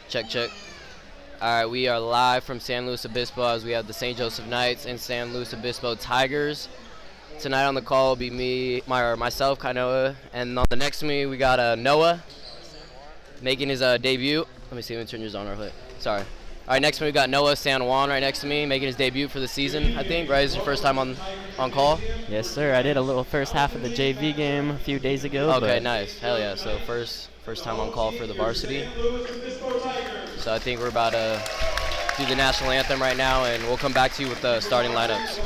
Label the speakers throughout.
Speaker 1: Check, check. All right, we are live from San Luis Obispo as we have the St. Joseph Knights and San Luis Obispo Tigers. Tonight on the call will be myself, Kainoa, and on the next to me we got Noah making his debut. Let me see, let me turn yours on real quick. Sorry. All right, next to me we got Noah San Juan right next to me making his debut for the season, I think, right? This is your first time on call?
Speaker 2: Yes, sir. I did a little first half of the JV game a few days ago.
Speaker 1: Okay, nice. Hell yeah. So first time on call for the varsity. So I think we're about to do the national anthem right now, and we'll come back to you with the starting lineups.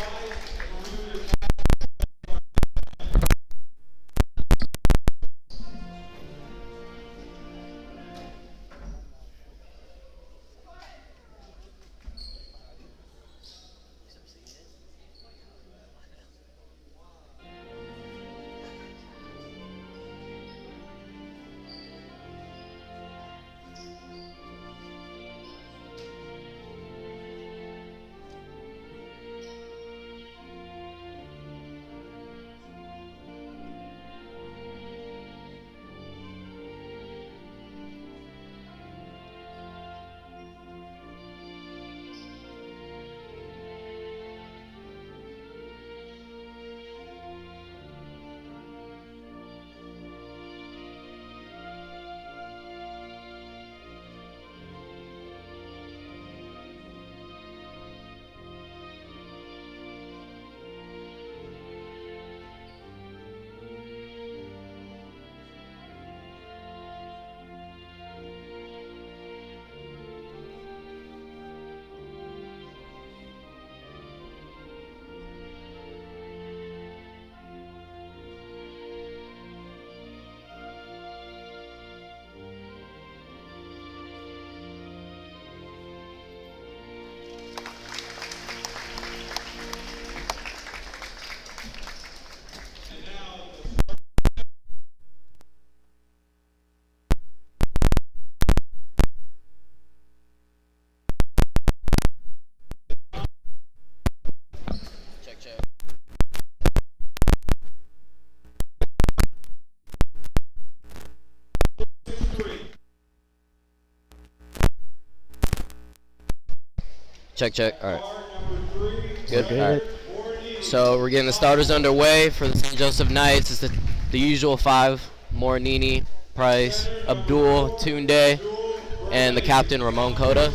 Speaker 1: Check, check. All right. Good. All right. So we're getting the starters underway for the St. Joseph Knights. It's the usual five: Morinini, Price, Abdul, Tunde, and the captain, Ramon Cota.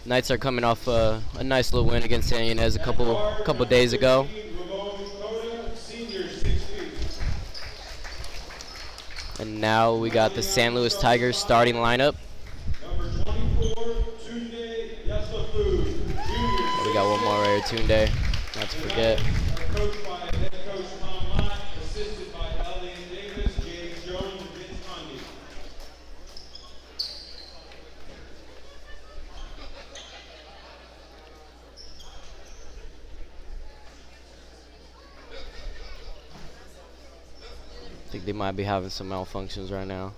Speaker 1: Knights are coming off a nice little win against San Ynez a couple days ago. And now we got the San Luis Tigers starting lineup. We got one more right here, Tunde, not to forget. Coached by head coach Tom Mott, assisted by Elliot Davis, James Jones, and Vince Mundy. I think they might be having some malfunctions right now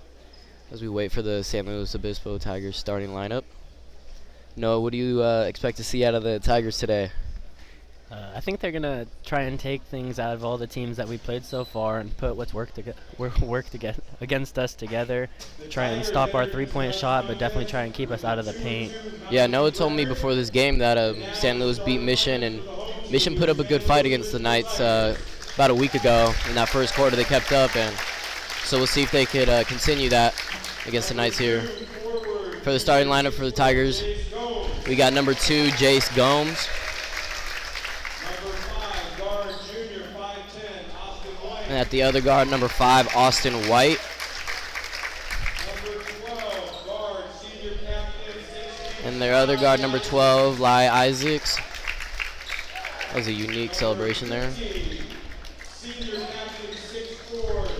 Speaker 1: as we wait for the San Luis Obispo Tigers starting lineup. Noah, what do you expect to see out of the Tigers today?
Speaker 2: I think they're going to try and take things out of all the teams that we played so far and put what's worked against us together. Try and stop our three-point shot, but definitely try and keep us out of the paint.
Speaker 1: Yeah, Noah told me before this game that San Luis beat Mission, and Mission put up a good fight against the Knights about a week ago. In that first quarter, they kept up, and so we'll see if they could continue that against the Knights here. For the starting lineup for the Tigers, we got number 2, Jace Gomes. And at the other guard, number 5, Austin White. And their other guard, number 12, Lai Isaacs. That was a unique celebration there.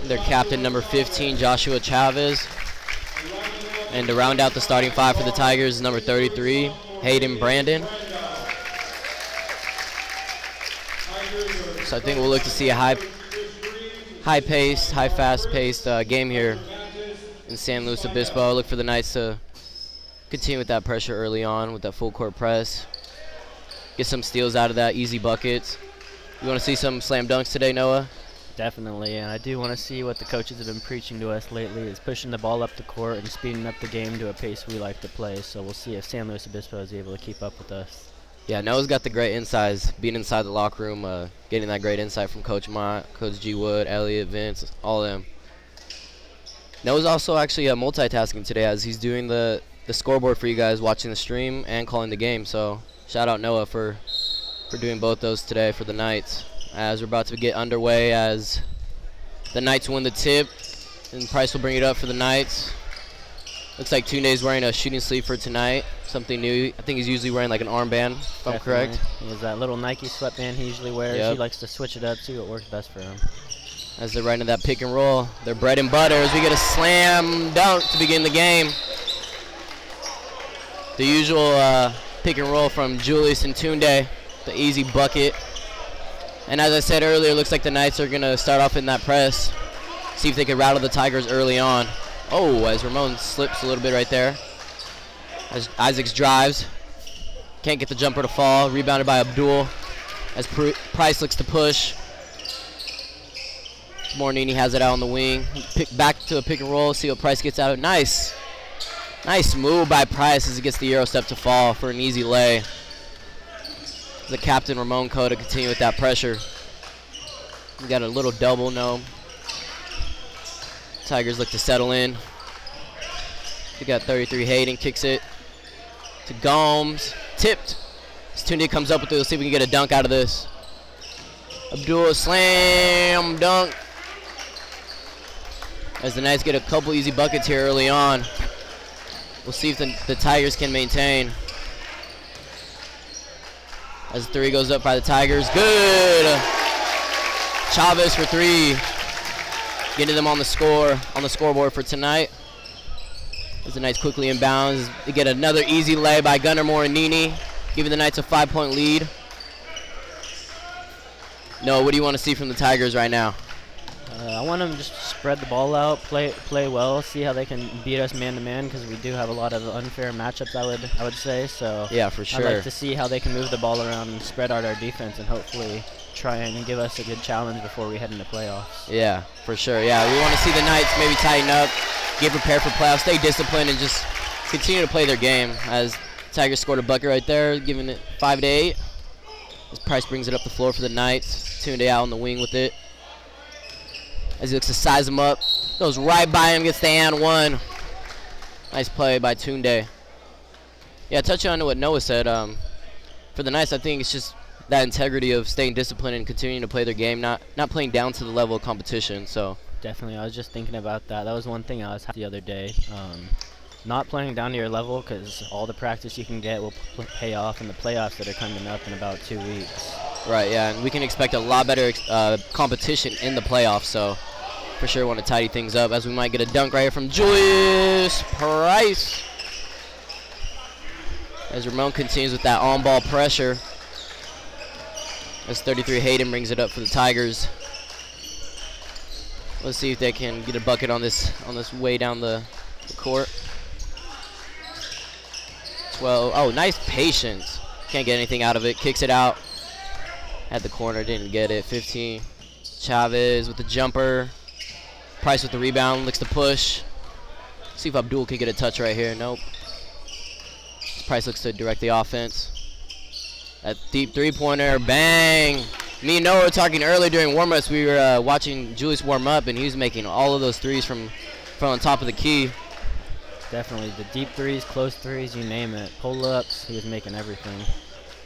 Speaker 1: Their captain, number 15, Joshua Chavez. And to round out the starting five for the Tigers is number 33, Hayden Brandon. So I think we'll look to see a high-paced, fast-paced game here in San Luis Obispo. Look for the Knights to continue with that pressure early on with that full-court press. Get some steals out of that, easy buckets. You want to see some slam dunks today, Noah?
Speaker 2: Definitely, and I do want to see what the coaches have been preaching to us lately is pushing the ball up the court and speeding up the game to a pace we like to play. So we'll see if San Luis Obispo is able to keep up with us.
Speaker 1: Yeah, Noah's got the great insights, being inside the locker room, getting that great insight from Coach Mott, Coach G. Wood, Elliott, Vince, all of them. Noah's also actually multitasking today as he's doing the scoreboard for you guys watching the stream and calling the game. So shout out Noah for doing both those today for the Knights. As we're about to get underway as the Knights win the tip, and Price will bring it up for the Knights. Looks like Tunde's wearing a shooting sleeve for tonight, something new. I think he's usually wearing like an armband, if I'm correct.
Speaker 2: He has that little Nike sweatband he usually wears.
Speaker 1: Yep.
Speaker 2: He likes to switch it up, see what works best for him.
Speaker 1: As they're right into that pick and roll, their bread and butter as we get a slam dunk to begin the game. The usual pick and roll from Julius and Tunde, the easy bucket. And as I said earlier, it looks like the Knights are going to start off in that press, see if they can rattle the Tigers early on. Oh, as Ramon slips a little bit right there. As Isaacs drives, can't get the jumper to fall, rebounded by Abdul. As Price looks to push. Mornini has it out on the wing. Back to a pick and roll, see what Price gets out. Nice move by Price as he gets the Euro step to fall for an easy lay. The captain Ramon Coe to continue with that pressure. We got a little double, no. Tigers look to settle in. We got 33 Hayden, kicks it to Gomes, tipped. As Tunde comes up with it, let's see if we can get a dunk out of this. Abdul slam dunk. As the Knights get a couple easy buckets here early on. We'll see if the Tigers can maintain. As the three goes up by the Tigers. Good! Chavez for three. Getting them on the scoreboard for tonight. As the Knights quickly inbounds. They get another easy lay by Gunnar Morinini, giving the Knights a 5-point lead. Noah, what do you want to see from the Tigers right now?
Speaker 2: I want them to just spread the ball out, play well, see how they can beat us man-to-man because we do have a lot of unfair matchups, I would say. So
Speaker 1: yeah, for sure.
Speaker 2: I'd like to see how they can move the ball around and spread out our defense and hopefully try and give us a good challenge before we head into playoffs.
Speaker 1: Yeah, for sure. Yeah, we want to see the Knights maybe tighten up, get prepared for playoffs, stay disciplined, and just continue to play their game. As Tigers scored a bucket right there, giving it 5-8. As Price brings it up the floor for the Knights. Tunde out on the wing with it. As he looks to size him up. Goes right by him, gets the and one. Nice play by Tunde. Yeah, touching on what Noah said, for the Knights, I think it's just that integrity of staying disciplined and continuing to play their game, not playing down to the level of competition. So
Speaker 2: definitely, I was just thinking about that. That was one thing I was the other day. Not playing down to your level because all the practice you can get will pay off in the playoffs that are coming up in about 2 weeks.
Speaker 1: Right, yeah, and we can expect a lot better competition in the playoffs, so for sure want to tidy things up as we might get a dunk right here from Julius Price. As Ramon continues with that on-ball pressure. As 33 Hayden brings it up for the Tigers. Let's see if they can get a bucket on this way down the court. 12. Oh, nice patience. Can't get anything out of it. Kicks it out. At the corner, didn't get it. 15. Chavez with the jumper. Price with the rebound, looks to push. See if Abdul can get a touch right here. Nope. Price looks to direct the offense. That deep three-pointer, bang. Me and Noah were talking earlier during warm-ups. We were watching Julius warm up, and he was making all of those threes from on top of the key.
Speaker 2: Definitely, the deep threes, close threes, you name it. Pull-ups, he was making everything.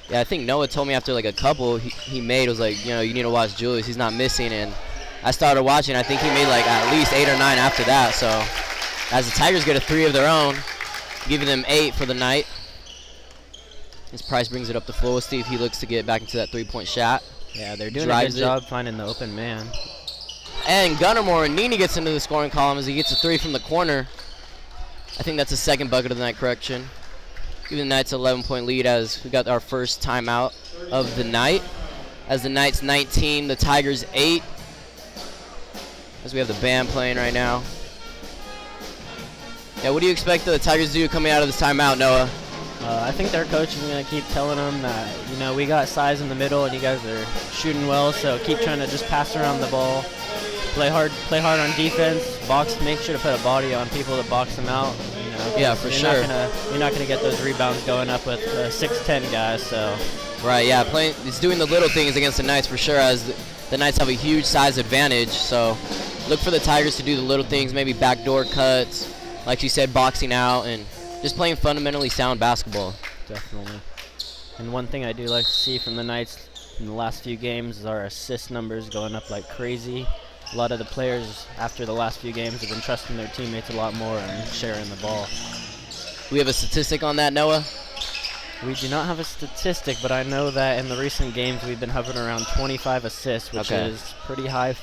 Speaker 1: Yeah, I think Noah told me after like a couple he made, it was like, you need to watch Julius. He's not missing, and I started watching. I think he made like at least 8 or 9 after that. So as the Tigers get a 3 of their own, giving them 8 for the night. As Price brings it up the floor, Steve, he looks to get back into that 3-point shot.
Speaker 2: Yeah, they're doing a good job finding the open man.
Speaker 1: And Gunnar Morinini gets into the scoring column as he gets a 3 from the corner. I think that's the second bucket of the night, correction. Giving the Knights an 11-point lead as we got our first timeout of the night. As the Knights 19, the Tigers 8. As we have the band playing right now. Yeah, what do you expect the Tigers to do coming out of this timeout, Noah?
Speaker 2: I think their coach is going to keep telling them that, we got size in the middle and you guys are shooting well, so keep trying to just pass around the ball. Play hard on defense. Make sure to put a body on people that box them out.
Speaker 1: Yeah, for sure.
Speaker 2: You're not gonna get those rebounds going up with 6'10" guys. So.
Speaker 1: Right. Yeah. It's doing the little things against the Knights for sure, as the Knights have a huge size advantage. So look for the Tigers to do the little things, maybe backdoor cuts, like you said, boxing out, and just playing fundamentally sound basketball.
Speaker 2: Definitely. And one thing I do like to see from the Knights in the last few games is our assist numbers going up like crazy. A lot of the players after the last few games have been trusting their teammates a lot more and sharing the ball.
Speaker 1: We have a statistic on that, Noah?
Speaker 2: We do not have a statistic, but I know that in the recent games we've been hovering around 25 assists, which is pretty high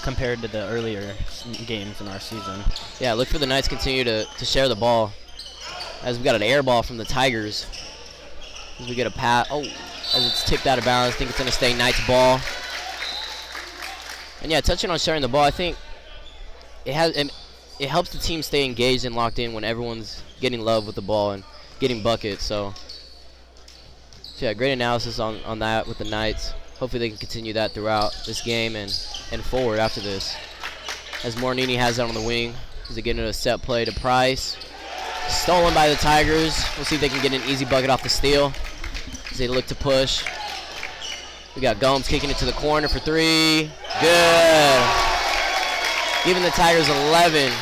Speaker 2: compared to the earlier games in our season. Yeah,
Speaker 1: look for the Knights continue to share the ball. As we got an air ball from the Tigers. As we get a pass. Oh, as it's tipped out of bounds. I think it's going to stay Knights ball. And yeah, touching on sharing the ball, I think it helps the team stay engaged and locked in when everyone's getting love with the ball and getting buckets. So yeah, great analysis on that with the Knights. Hopefully they can continue that throughout this game and forward after this. As Mornini has it on the wing, as they get into a set play to Price. Stolen by the Tigers. We'll see if they can get an easy bucket off the steal as they look to push. We got Gomes kicking it to the corner for 3. Good. Giving the Tigers 11.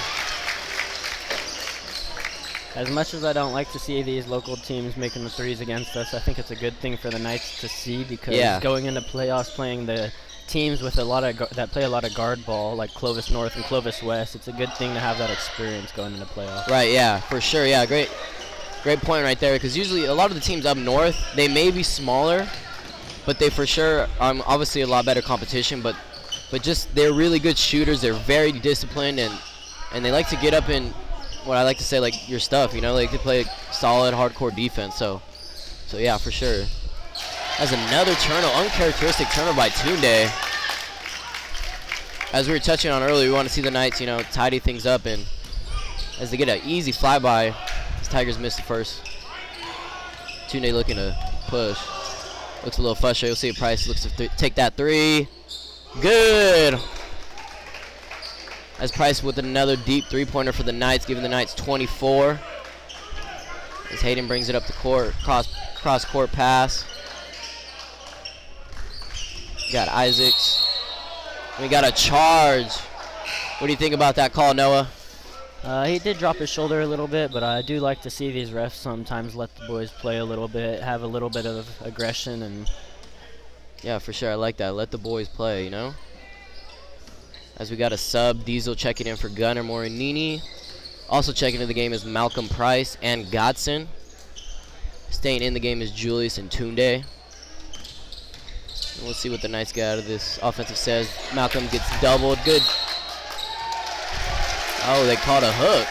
Speaker 2: As much as I don't like to see these local teams making the threes against us, I think it's a good thing for the Knights to see, because going into playoffs playing the teams with that play a lot of guard ball, like Clovis North and Clovis West, it's a good thing to have that experience going into playoffs.
Speaker 1: Right, yeah, for sure. Yeah, great point right there, because usually a lot of the teams up north, they may be smaller, but they for sure obviously a lot better competition, but just they're really good shooters. They're very disciplined, and they like to get up in what I like to say, like, your stuff, like they play solid hardcore defense. So yeah, for sure. As another uncharacteristic turnover by Tunde. As we were touching on earlier, we want to see the Knights tidy things up, and as they get an easy flyby, the Tigers missed the first. Tunde looking to push. Looks a little frustrated. We'll see if Price looks to take that 3. Good. As Price with another deep three-pointer for the Knights, giving the Knights 24. As Hayden brings it up the court, cross-court pass. We got Isaacs. We got a charge. What do you think about that call, Noah?
Speaker 2: He did drop his shoulder a little bit, but I do like to see these refs sometimes let the boys play a little bit, have a little bit of aggression. And
Speaker 1: yeah, for sure. I like that. Let the boys play, As we got a sub, Diesel checking in for Gunnar Morinini. Also checking into the game is Malcolm Price and Godson. Staying in the game is Julius and Tunde. And we'll see what the Knights get out of this offensive says. Malcolm gets doubled. Good. Oh, they called a hook.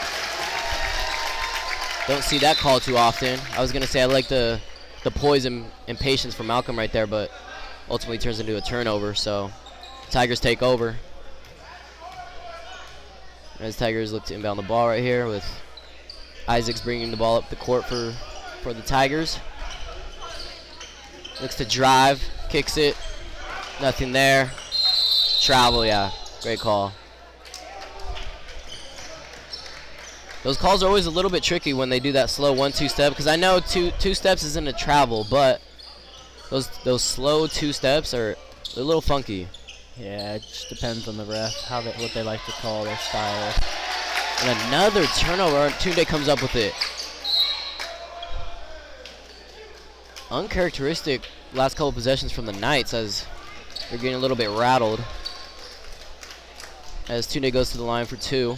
Speaker 1: Don't see that call too often. I was going to say I like the poise and patience from Malcolm right there, but ultimately turns into a turnover. So Tigers take over. As Tigers look to inbound the ball right here with Isaacs bringing the ball up the court for the Tigers. Looks to drive, kicks it, nothing there. Travel, yeah, great call. Those calls are always a little bit tricky when they do that slow 1-2 step, because I know two steps isn't a travel, but those slow 2 steps are a little funky.
Speaker 2: Yeah, it just depends on the ref, what they like to call their style.
Speaker 1: And another turnover. Tunde comes up with it. Uncharacteristic last couple possessions from the Knights, as they're getting a little bit rattled. As Tunde goes to the line for 2.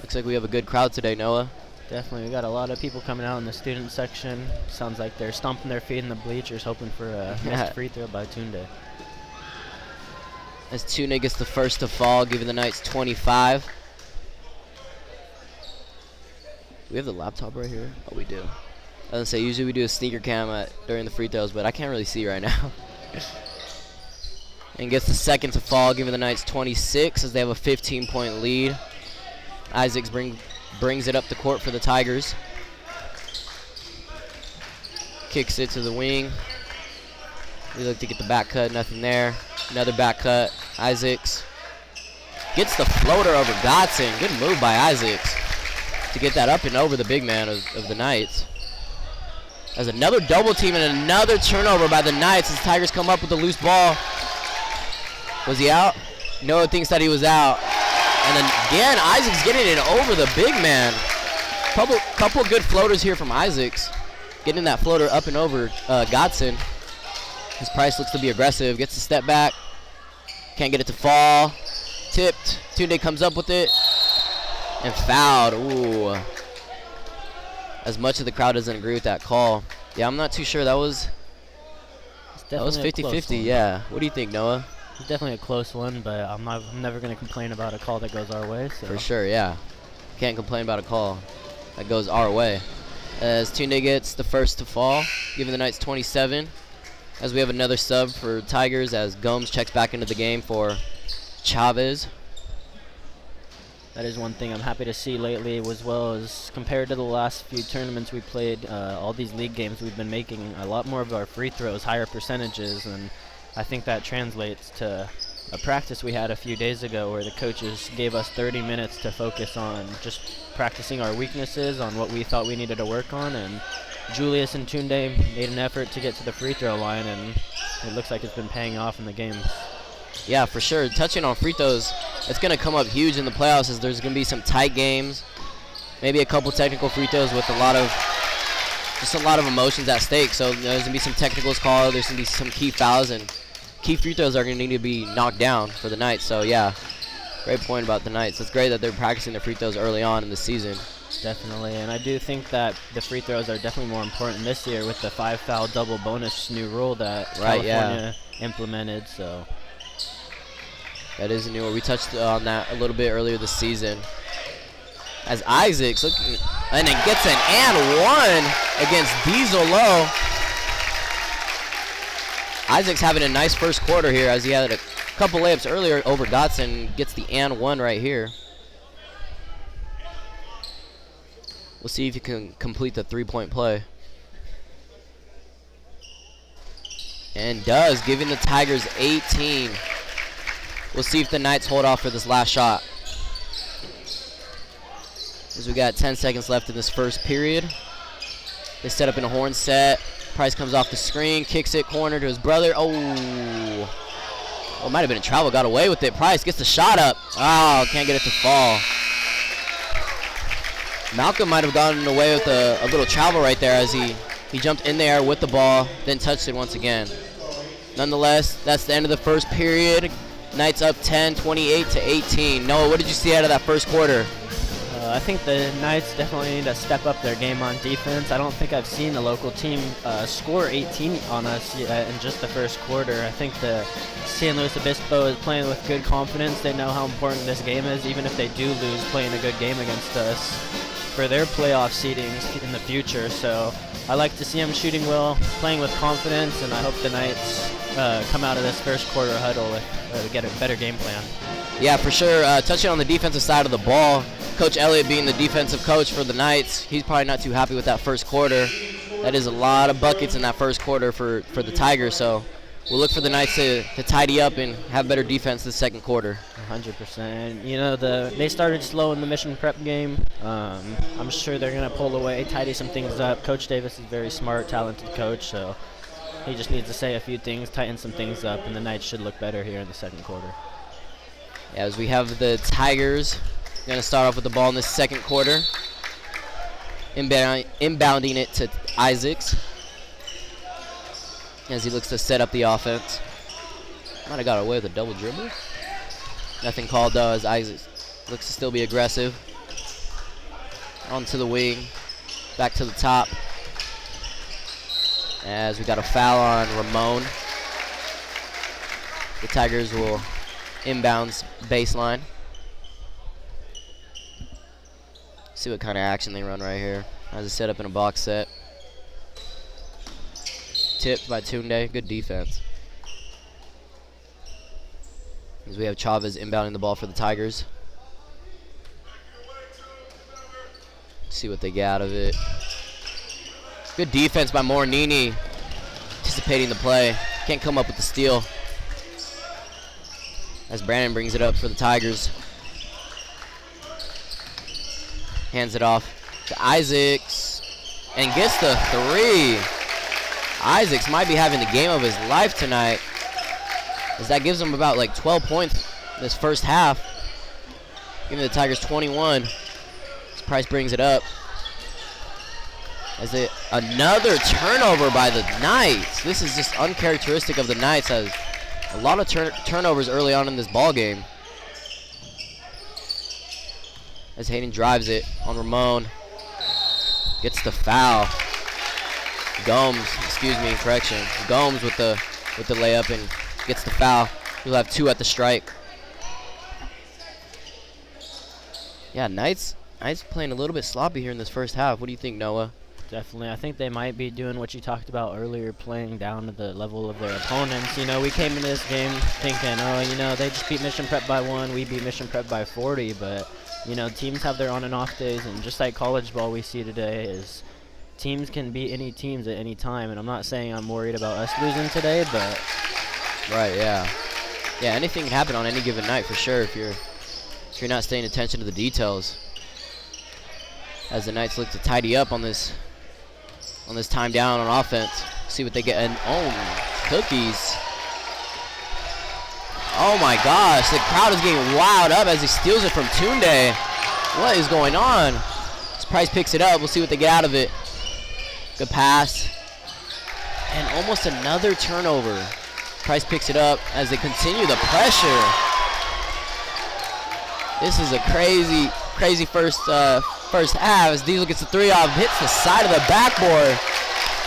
Speaker 1: Looks like we have a good crowd today, Noah.
Speaker 2: Definitely. We got a lot of people coming out in the student section. Sounds like they're stomping their feet in the bleachers, hoping for a missed free throw by Tunde.
Speaker 1: As Tunde gets the first to fall, giving the Knights 25. We have the laptop right here? Oh, we do. I was going to say, usually we do a sneaker cam during the free throws, but I can't really see right now. And gets the second to fall, giving the Knights 26 as they have a 15-point lead. Isaacs brings it up the court for the Tigers. Kicks it to the wing. We look to get the back cut, nothing there. Another back cut. Isaacs gets the floater over Godson. Good move by Isaacs to get that up and over the big man of the Knights. There's another double team and another turnover by the Knights as Tigers come up with a loose ball. Was he out? Noah thinks that he was out. And then again, Isaacs getting it over the big man. Couple good floaters here from Isaacs. Getting that floater up and over Godson. His Price looks to be aggressive. Gets the step back. Can't get it to fall. Tipped. Tunde comes up with it. And fouled. Ooh. As much of the crowd doesn't agree with that call. Yeah, I'm not too sure. That was 50-50. Yeah. What do you think, Noah?
Speaker 2: It's definitely a close one, but I'm never going to complain about a call that goes our way. So.
Speaker 1: For sure, yeah. Can't complain about a call that goes our way. As Tunde gets the first to fall, giving the Knights 27. As we have another sub for Tigers as Gomes checks back into the game for Chavez.
Speaker 2: That is one thing I'm happy to see lately, as well as compared to the last few tournaments we played, all these league games we've been making a lot more of our free throws, higher percentages, and I think that translates to a practice we had a few days ago where the coaches gave us 30 minutes to focus on just practicing our weaknesses, on what we thought we needed to work on, and Julius and Tunde made an effort to get to the free throw line, and it looks like it's been paying off in the games.
Speaker 1: Yeah, for sure. Touching on free throws, it's going to come up huge in the playoffs as there's going to be some tight games, maybe a couple technical free throws with a lot of emotions at stake. So there's going to be some technicals called, there's going to be some key fouls, and key free throws are going to need to be knocked down for the Knights. So yeah, great point about the Knights. It's great that they're practicing their free throws early on in the season.
Speaker 2: Definitely, and I do think that the free throws are definitely more important this year with the 5-foul double bonus new rule that California implemented. So
Speaker 1: that is a new one. We touched on that a little bit earlier this season. As Isaacs looking, and then gets an and one against Diesel Low. Isaacs having a nice first quarter here as he had a couple layups earlier over Dotson. Gets the and one right here. We'll see if he can complete the three-point play. And does, giving the Tigers 18. We'll see if the Knights hold off for this last shot. As we got 10 seconds left in this first period. They set up in a horn set. Price comes off the screen, kicks it corner to his brother. Oh, it might have been a travel, got away with it. Price gets the shot up. Oh, can't get it to fall. Malcolm might have gotten away with a little travel right there as he jumped in there with the ball, then touched it once again. Nonetheless, that's the end of the first period. Knights up 10, 28-18. Noah, what did you see out of that first quarter?
Speaker 2: I think the Knights definitely need to step up their game on defense. I don't think I've seen a local team score 18 on us yet in just the first quarter. I think the San Luis Obispo is playing with good confidence. They know how important this game is, even if they do lose playing a good game against us for their playoff seedings in the future. So I like to see them shooting well, playing with confidence, and I hope the Knights come out of this first quarter huddle with get a better game plan.
Speaker 1: Yeah, for sure. Touching on the defensive side of the ball, Coach Elliott being the defensive coach for the Knights, he's probably not too happy with that first quarter. That is a lot of buckets in that first quarter for the Tigers, so we'll look for the Knights to tidy up and have better defense this second quarter.
Speaker 2: 100%. You know, they started slow in the Mission Prep game. I'm sure they're going to pull away, tidy some things up. Coach Davis is a very smart, talented coach, so he just needs to say a few things, tighten some things up, and the Knights should look better here in the second quarter.
Speaker 1: Yeah, as we have the Tigers going to start off with the ball in this second quarter. Inbounding it to Isaacs as he looks to set up the offense. Might have got away with a double dribble. Nothing called though as Isaacs looks to still be aggressive. Onto the wing. Back to the top. As we got a foul on Ramon. The Tigers will inbounds baseline. See what kind of action they run right here. As a setup in a box set. Tipped by Tunde. Good defense. As we have Chavez inbounding the ball for the Tigers. See what they get out of it. Good defense by Morinini. Anticipating the play. Can't come up with the steal. As Brandon brings it up for the Tigers. Hands it off to Isaacs. And gets the 3. Isaacs might be having the game of his life tonight, as that gives him about like 12 points this first half. Giving the Tigers 21. As Price brings it up. Another turnover by the Knights. This is just uncharacteristic of the Knights, as a lot of turnovers early on in this ball game. As Hayden drives it on Ramon. Gets the foul. Gomes with the layup and gets the foul. He'll have 2 at the strike. Yeah, Knights playing a little bit sloppy here in this first half. What do you think, Noah?
Speaker 2: Definitely. I think they might be doing what you talked about earlier, playing down to the level of their opponents. You know, we came into this game thinking, oh, you know, they just beat Mission Prep by 1, we beat Mission Prep by 40, but, you know, teams have their on and off days, and just like college ball we see today is teams can beat any teams at any time, and I'm not saying I'm worried about us losing today, but...
Speaker 1: Right, yeah. Yeah, anything can happen on any given night for sure if you're not staying attention to the details. As the Knights look to tidy up on this time down on offense. See what they get. And cookies. Oh my gosh, the crowd is getting wild up as he steals it from Tunde. What is going on? As Price picks it up, we'll see what they get out of it. Good pass. And almost another turnover. Price picks it up as they continue the pressure. This is a crazy first half as Diesel gets the 3 off, hits the side of the backboard.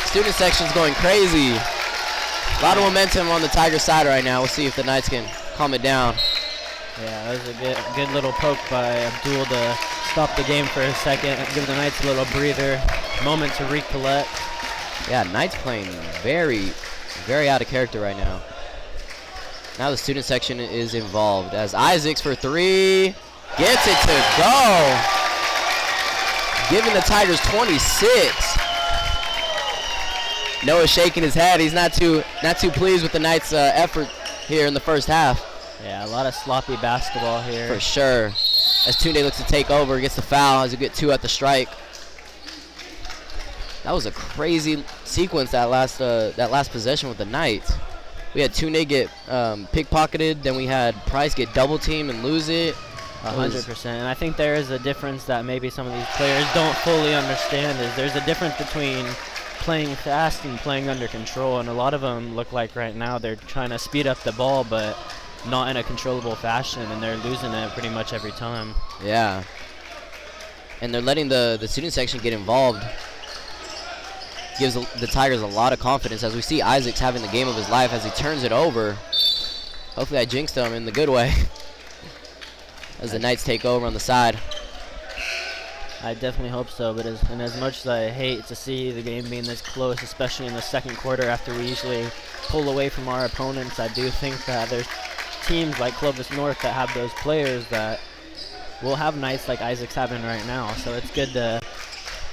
Speaker 1: Student section's going crazy. A lot of momentum on the Tiger side right now. We'll see if the Knights can calm it down.
Speaker 2: Yeah, that was a good little poke by Abdul to stop the game for a second, give the Knights a little breather, moment to recollect.
Speaker 1: Yeah, Knights playing very, very out of character right now. Now the student section is involved as Isaacs for 3 gets it to go. Giving the Tigers 26. Noah shaking his head. He's not too pleased with the Knights' effort here in the first half.
Speaker 2: Yeah, a lot of sloppy basketball here.
Speaker 1: For sure. As Tunde looks to take over, gets the foul as he get 2 at the strike. That was a crazy sequence that last possession with the Knights. We had Tunde get pickpocketed, then we had Price get double teamed and lose it.
Speaker 2: 100%. And I think there is a difference that maybe some of these players don't fully understand. Is there's a difference between playing fast and playing under control, and a lot of them look like right now they're trying to speed up the ball, but not in a controllable fashion, and they're losing it pretty much every time.
Speaker 1: Yeah. And they're letting the student section get involved. Gives the Tigers a lot of confidence as we see Isaacs having the game of his life as he turns it over. Hopefully I jinxed him in the good way. As the Knights take over on the side.
Speaker 2: I definitely hope so, but as much as I hate to see the game being this close, especially in the second quarter after we usually pull away from our opponents, I do think that there's teams like Clovis North that have those players that will have nights like Isaac's having right now. So it's good to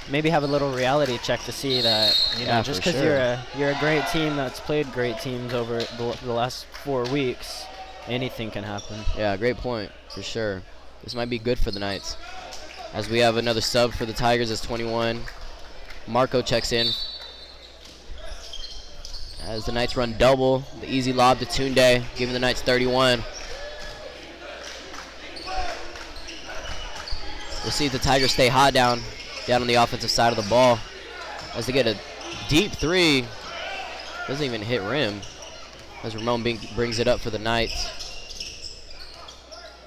Speaker 2: maybe have a little reality check to see that, you know, just because you're a great team that's played great teams over the last 4 weeks, anything can happen.
Speaker 1: Yeah, great point, for sure. This might be good for the Knights. As we have another sub for the Tigers as 21. Marco checks in. As the Knights run double, the easy lob to Tunde, giving the Knights 31. We'll see if the Tigers stay hot down on the offensive side of the ball. As they get a deep 3. Doesn't even hit rim. As Ramon brings it up for the Knights.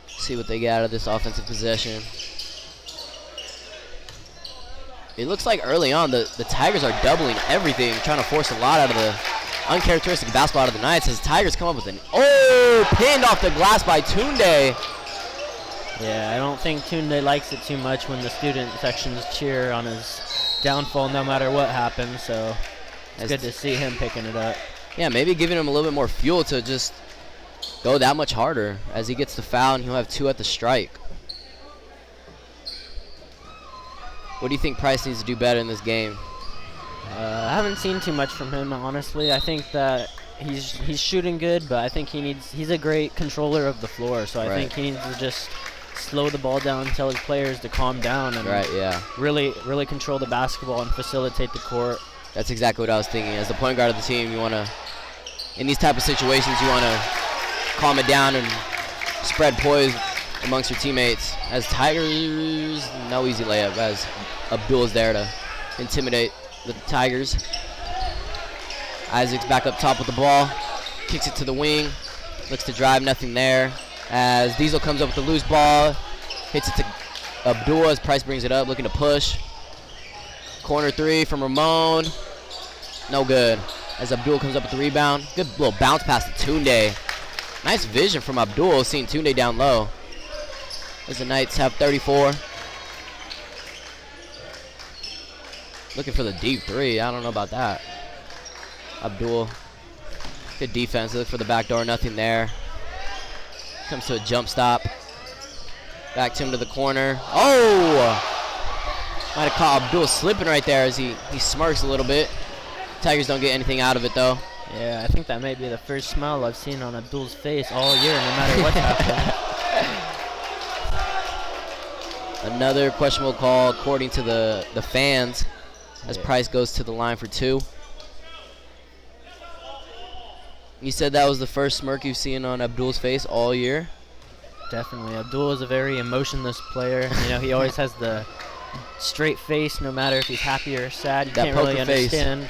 Speaker 1: See what they get out of this offensive possession. It looks like early on the Tigers are doubling everything, trying to force a lot out of the uncharacteristic basketball out of the Knights as the Tigers come up with pinned off the glass by Tunde.
Speaker 2: Yeah, I don't think Tunde likes it too much when the student sections cheer on his downfall no matter what happens, so it's good to see him picking it up.
Speaker 1: Yeah, maybe giving him a little bit more fuel to just go that much harder as he gets the foul and he'll have 2 at the strike. What do you think Price needs to do better in this game?
Speaker 2: I haven't seen too much from him, honestly. I think that he's shooting good, but I think he's a great controller of the floor. So I think he needs to just slow the ball down, tell his players to calm down, and really control the basketball and facilitate the court.
Speaker 1: That's exactly what I was thinking. As the point guard of the team, you want to, in these type of situations, you want to calm it down and spread poise amongst your teammates. As Tigers, no easy layup, as Abdul is there to intimidate the Tigers. Isaac's back up top with the ball, kicks it to the wing, looks to drive, nothing there. As Diesel comes up with the loose ball, hits it to Abdul as Price brings it up, looking to push. Corner three from Ramon, no good. As Abdul comes up with the rebound, good little bounce pass to Tunde. Nice vision from Abdul, seeing Tunde down low. As the Knights have 34. Looking for the deep three, I don't know about that. Abdul, good defense, look for the back door, nothing there. Comes to a jump stop. Back to him to the corner. Oh! Might have caught Abdul slipping right there as he smirks a little bit. Tigers don't get anything out of it though.
Speaker 2: Yeah, I think that may be the first smile I've seen on Abdul's face all year, no matter what's happening.
Speaker 1: Another questionable call according to the fans as Price goes to the line for two. You said that was the first smirk you've seen on Abdul's face all year?
Speaker 2: Definitely. Abdul is a very emotionless player. You know, he always has the straight face no matter if he's happy or sad. You can't really understand.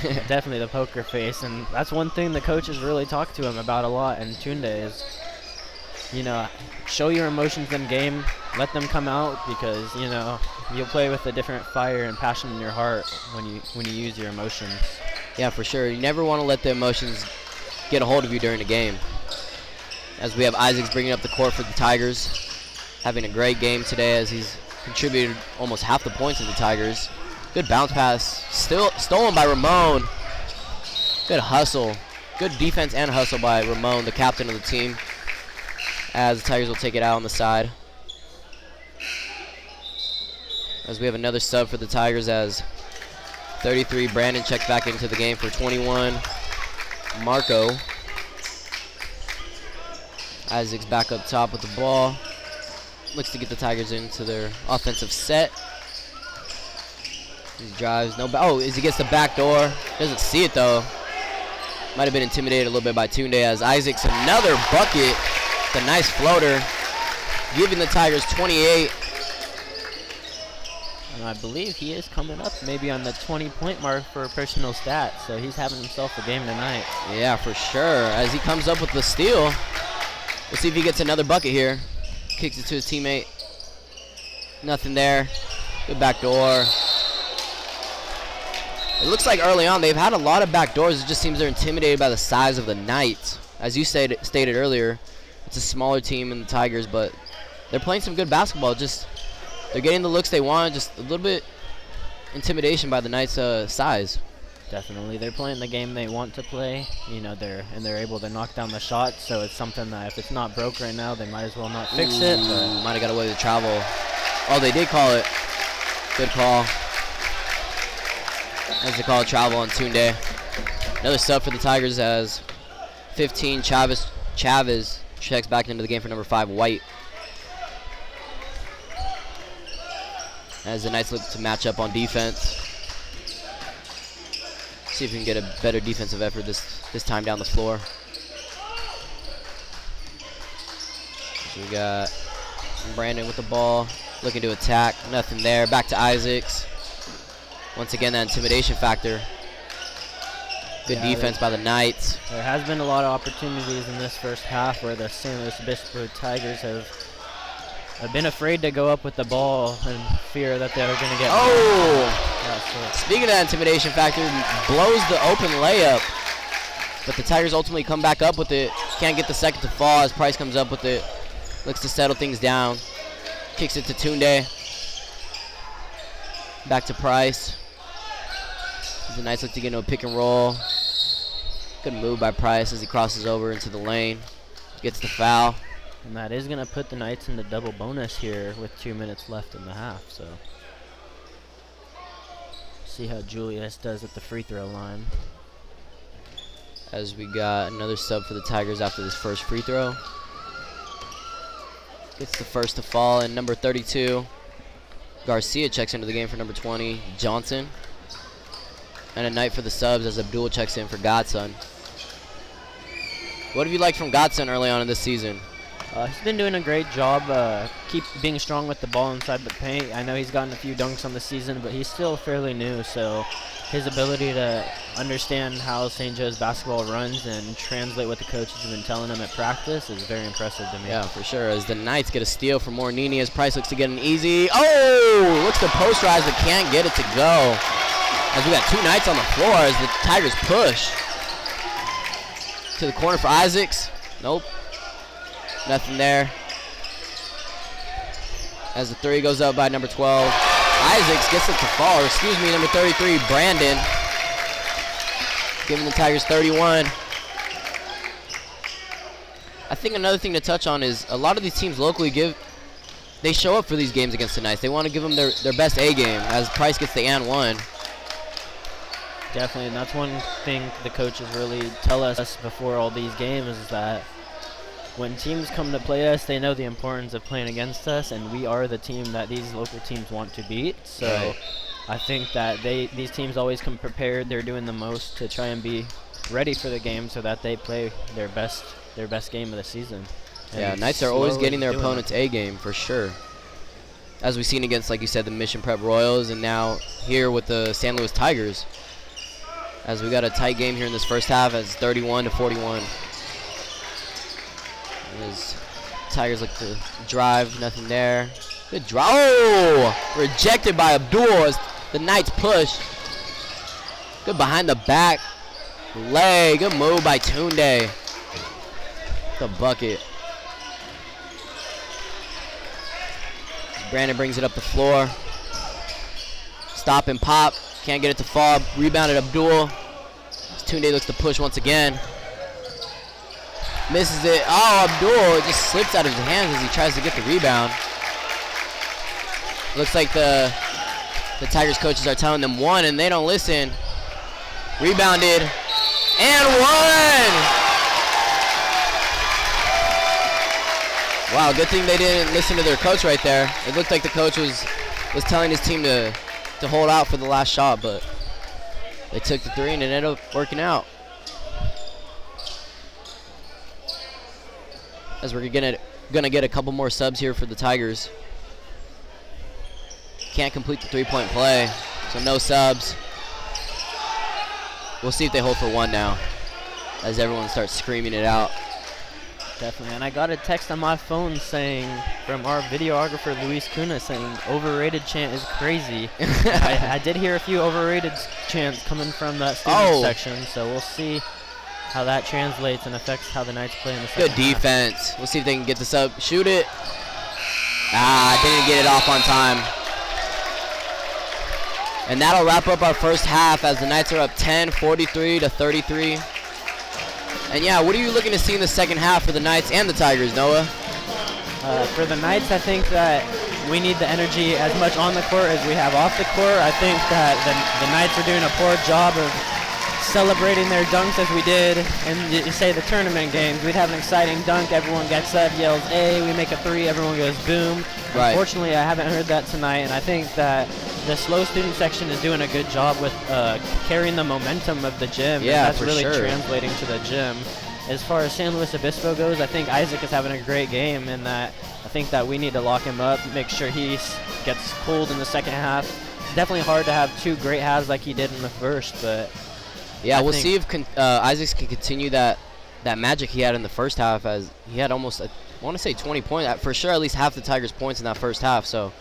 Speaker 2: Definitely the poker face. And that's one thing the coaches really talk to him about a lot. And Tunde is, you know, show your emotions in game. Let them come out because, you know, you'll play with a different fire and passion in your heart when you use your emotions.
Speaker 1: Yeah, for sure. You never want to let the emotions get a hold of you during the game. As we have Isaacs bringing up the court for the Tigers, having a great game today as he's contributed almost half the points of the Tigers. Good bounce pass, still stolen by Ramon. Good hustle, good defense and hustle by Ramon, the captain of the team, as the Tigers will take it out on the side. As we have another sub for the Tigers, as 33, Brandon checks back into the game for 21. Marco. Isaac's back up top with the ball. Looks to get the Tigers into their offensive set. He drives, no, oh, as he gets the back door. Doesn't see it though. Might have been intimidated a little bit by Tunde as Isaac's another bucket. The nice floater, giving the Tigers 28.
Speaker 2: And I believe he is coming up maybe on the 20-point mark for personal stats, so he's having himself a game tonight.
Speaker 1: Yeah, for sure. As he comes up with the steal, we'll see if he gets another bucket here. Kicks it to his teammate. Nothing there. Good back door. It looks like early on they've had a lot of back doors. It just seems they're intimidated by the size of the Knights. As you stated earlier, it's a smaller team in the Tigers, but they're playing some good basketball. Just they're getting the looks they want. Just a little bit intimidation by the Knights' size.
Speaker 2: Definitely, they're playing the game they want to play. You know, they're able to knock down the shots. So it's something that if it's not broke right now, they might as well not fix it. But
Speaker 1: Might have got away with travel. Oh, they did call it. Good call. As they call it travel on Tunde. Another sub for the Tigers as 15 Chavez checks back into the game for number 5 White. As the Knights look to match up on defense. See if we can get a better defensive effort this time down the floor. So we got Brandon with the ball, looking to attack. Nothing there. Back to Isaacs. Once again, that intimidation factor. Good defense by the Knights.
Speaker 2: There has been a lot of opportunities in this first half where the San Luis Obispo Tigers have been afraid to go up with the ball in fear that they were going to get.
Speaker 1: Oh! Speaking of that intimidation factor, blows the open layup. But the Tigers ultimately come back up with it. Can't get the second to fall as Price comes up with it. Looks to settle things down. Kicks it to Tunde. Back to Price. It's a nice look to get into a pick and roll. Good move by Price as he crosses over into the lane. Gets the foul.
Speaker 2: And that is going to put the Knights in the double bonus here with 2 minutes left in the half. So see how Julius does at the free throw line.
Speaker 1: As we got another sub for the Tigers after this first free throw. Gets the first to fall, and number 32, Garcia checks into the game for number 20, Johnson. And a night for the subs as Abdul checks in for Godson. What have you liked from Godson early on in this season?
Speaker 2: He's been doing a great job, keep being strong with the ball inside the paint. I know he's gotten a few dunks on the season, but he's still fairly new, so his ability to understand how St. Joe's basketball runs and translate what the coaches have been telling him at practice is very impressive to me.
Speaker 1: Yeah, for sure. As the Knights get a steal from Mornini, as Price looks to get an easy. Oh! Looks to posterize, but can't get it to go. As we got two Knights on the floor as the Tigers push. To the corner for Isaacs. Nope. Nothing there. As the three goes up by number 12. Isaacs gets it to fall. Excuse me, number 33, Brandon. Giving the Tigers 31. I think another thing to touch on is a lot of these teams locally they show up for these games against the Knights. They want to give them their best A game as Price gets the and one.
Speaker 2: Definitely, and that's one thing the coaches really tell us before all these games is that when teams come to play us, they know the importance of playing against us, and we are the team that these local teams want to beat. So
Speaker 1: right.
Speaker 2: I think that these teams always come prepared. They're doing the most to try and be ready for the game so that they play their best game of the season.
Speaker 1: Yeah,
Speaker 2: And
Speaker 1: Knights are always getting their
Speaker 2: doing
Speaker 1: opponent's A game for sure. As we've seen against, like you said, the Mission Prep Royals, and now here with the San Luis Tigers. As we got a tight game here in this first half, as 31-41. As Tigers look to drive, nothing there. Good drive. Oh! Rejected by Abdul as the Knights push. Good behind the back lay. Good move by Tunde. The bucket. Brandon brings it up the floor. Stop and pop. Can't get it to fall. Rebounded Abdul. Tunde looks to push once again. Misses it. Oh, Abdul just slips out of his hands as he tries to get the rebound. Looks like the Tigers coaches are telling them one, and they don't listen. Rebounded. And one! Wow, good thing they didn't listen to their coach right there. It looked like the coach was telling his team to hold out for the last shot, but they took the three and it ended up working out. As we're gonna get a couple more subs here for the Tigers. Can't complete the three-point play, so no subs. We'll see if they hold for one now, as everyone starts screaming it out.
Speaker 2: Definitely, and I got a text on my phone saying, from our videographer Luis Cunha, saying overrated chant is crazy. I did hear a few overrated chants coming from that student section, so we'll see how that translates and affects how the Knights play in the second
Speaker 1: Good defense.
Speaker 2: half.
Speaker 1: We'll see if they can get this up. Shoot it. Didn't get it off on time. And that'll wrap up our first half as the Knights are up 10, 43-33. And yeah, what are you looking to see in the second half for the Knights and the Tigers, Noah?
Speaker 2: For the Knights, I think that we need the energy as much on the court as we have off the court. I think that the Knights are doing a poor job of celebrating their dunks as we did in, say, the tournament games. We'd have an exciting dunk, everyone gets up, yells A, we make a three, everyone goes boom.
Speaker 1: Right.
Speaker 2: Unfortunately, I haven't heard that tonight, and I think that the slow student section is doing a good job with carrying the momentum of the gym.
Speaker 1: Yeah,
Speaker 2: and that's
Speaker 1: for
Speaker 2: really
Speaker 1: sure.
Speaker 2: translating to the gym. As far as San Luis Obispo goes, I think Isaac is having a great game, and that I think that we need to lock him up, make sure he gets pulled in the second half. It's definitely hard to have two great halves like he did in the first, but
Speaker 1: yeah, we'll see if Isaacs can continue that magic he had in the first half, as he had almost, I want to say 20 points, for sure at least half the Tigers' points in that first half. So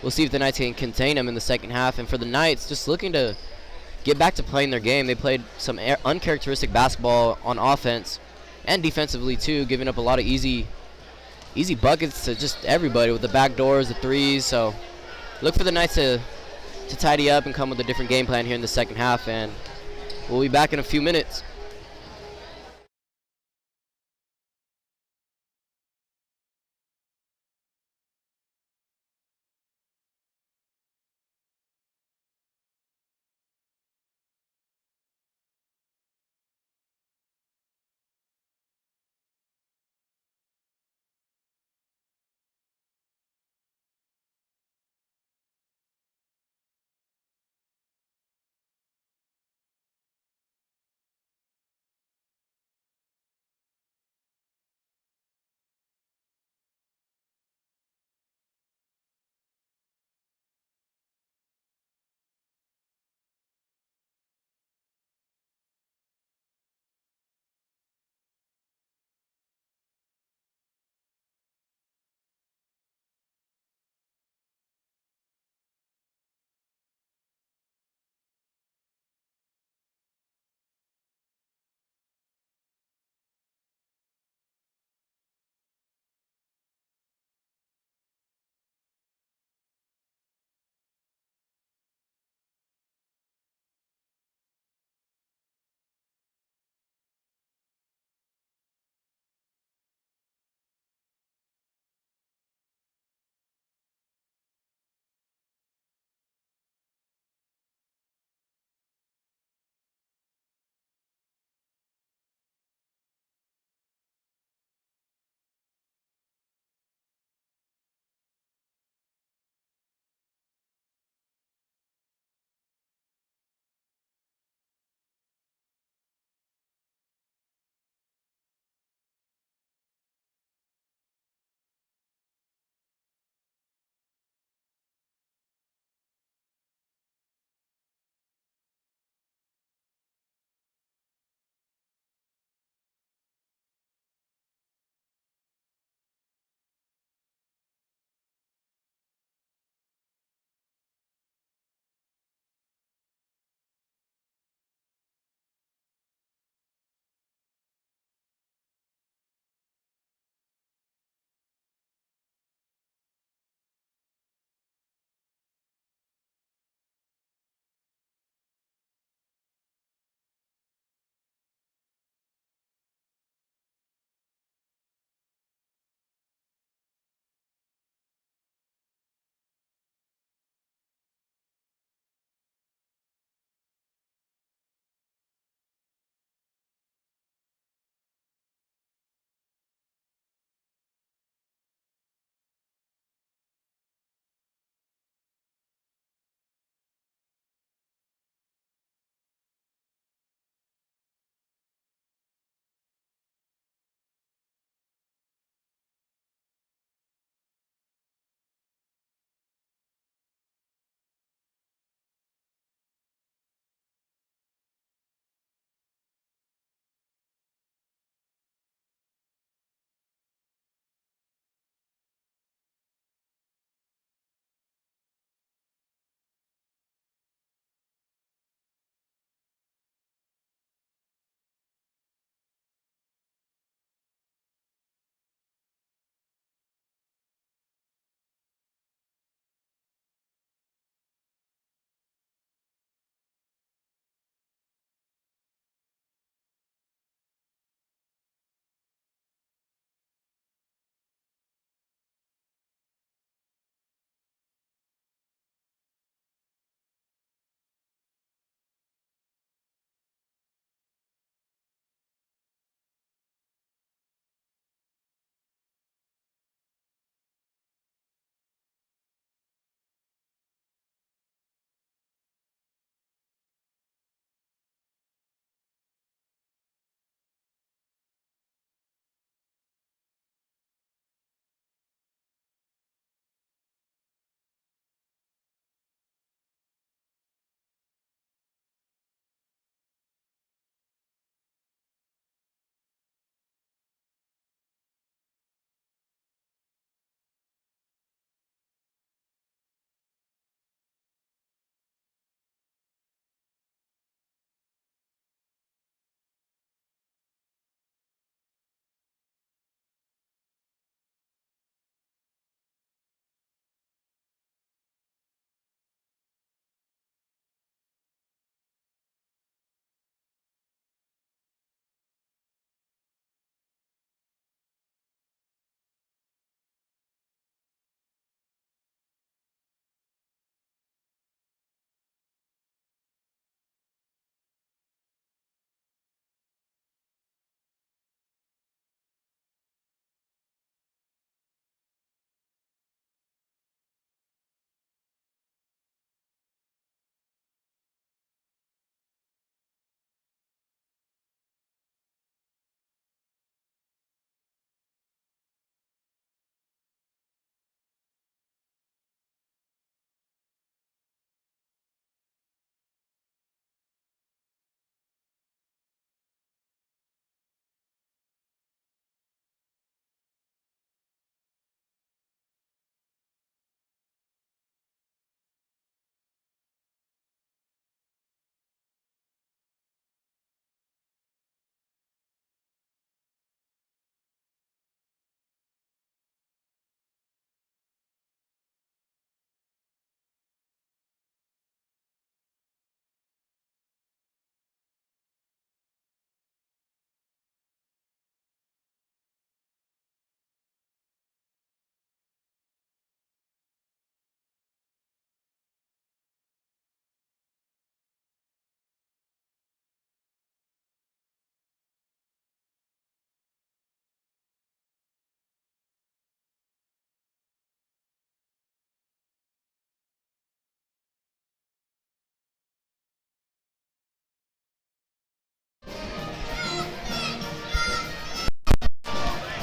Speaker 1: we'll see if the Knights can contain him in the second half. And for the Knights, just looking to get back to playing their game. They played some uncharacteristic basketball on offense and defensively too, giving up a lot of easy buckets to just everybody with the back doors, the threes. So look for the Knights to tidy up and come with a different game plan here in the second half, and we'll be back in a few minutes.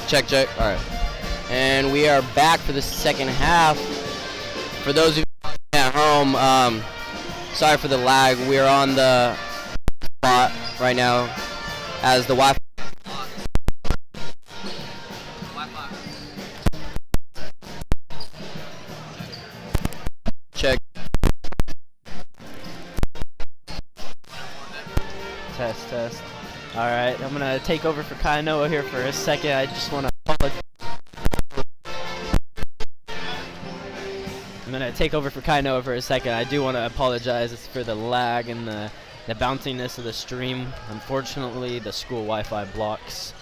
Speaker 1: Check, check. All right. And we are back for the second half. For those of you at home, sorry for the lag. We're on the spot right now as the Wi-Fi. Check.
Speaker 2: Test, test. All right, I'm gonna take over for Kai Noah here for a second. I just want to apologize. I'm gonna take over for Kai Noah for a second. I do want to apologize for the lag and the bounciness of the stream. Unfortunately, the school Wi-Fi blocks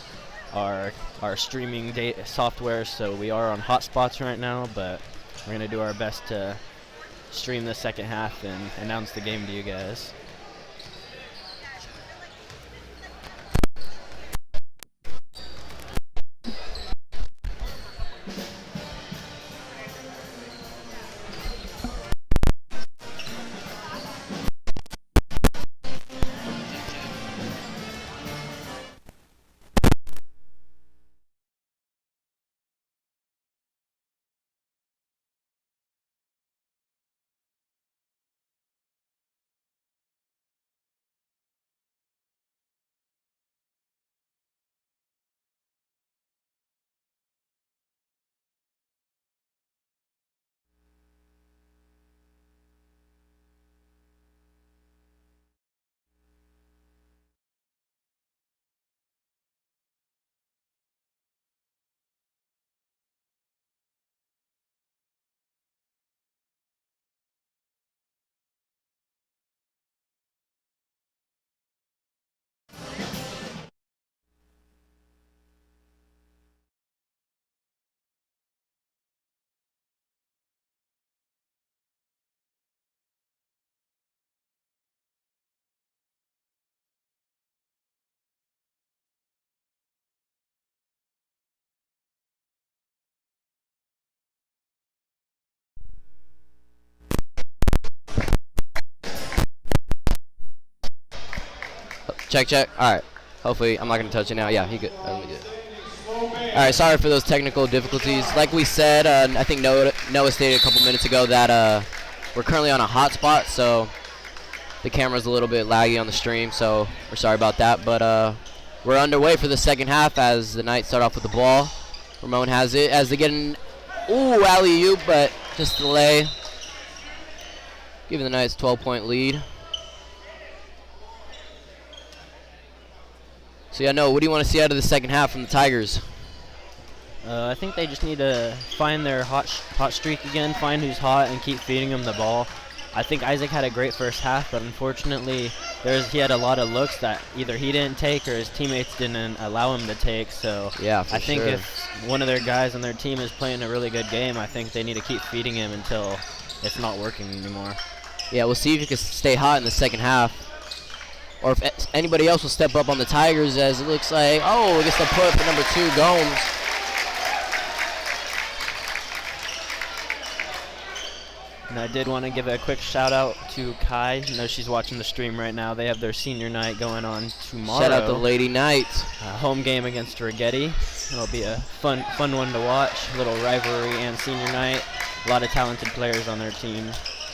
Speaker 2: our streaming software, so we are on hotspots right now. But we're gonna do our best to stream the second half and announce the game to you guys.
Speaker 1: Check, check. All right. Hopefully, I'm not going to touch it now. Yeah, he good. Really good. All right, sorry for those technical difficulties. Like we said, I think Noah stated a couple minutes ago that we're currently on a hotspot, so the camera's a little bit laggy on the stream, so we're sorry about that. But we're underway for the second half as the Knights start off with the ball. Ramon has it as they get an alley-oop, but just delay, giving the Knights 12-point lead. So yeah, Noah, what do you want to see out of the second half from the Tigers?
Speaker 2: I think they just need to find their hot streak again, find who's hot, and keep feeding them the ball. I think Isaac had a great first half, but unfortunately, he had a lot of looks that either he didn't take or his teammates didn't allow him to take. So
Speaker 1: yeah,
Speaker 2: I think if one of their guys on their team is playing a really good game, I think they need to keep feeding him until it's not working anymore.
Speaker 1: Yeah, we'll see if he can stay hot in the second half, or if anybody else will step up on the Tigers, as it looks like, I guess they'll put for number 2, Gomes.
Speaker 2: And I did want to give a quick shout out to Kai. I know she's watching the stream right now. They have their senior night going on tomorrow.
Speaker 1: Shout out the Lady Knights.
Speaker 2: Home game against Rigetti. It'll be a fun one to watch. A little rivalry and senior night. A lot of talented players on their team.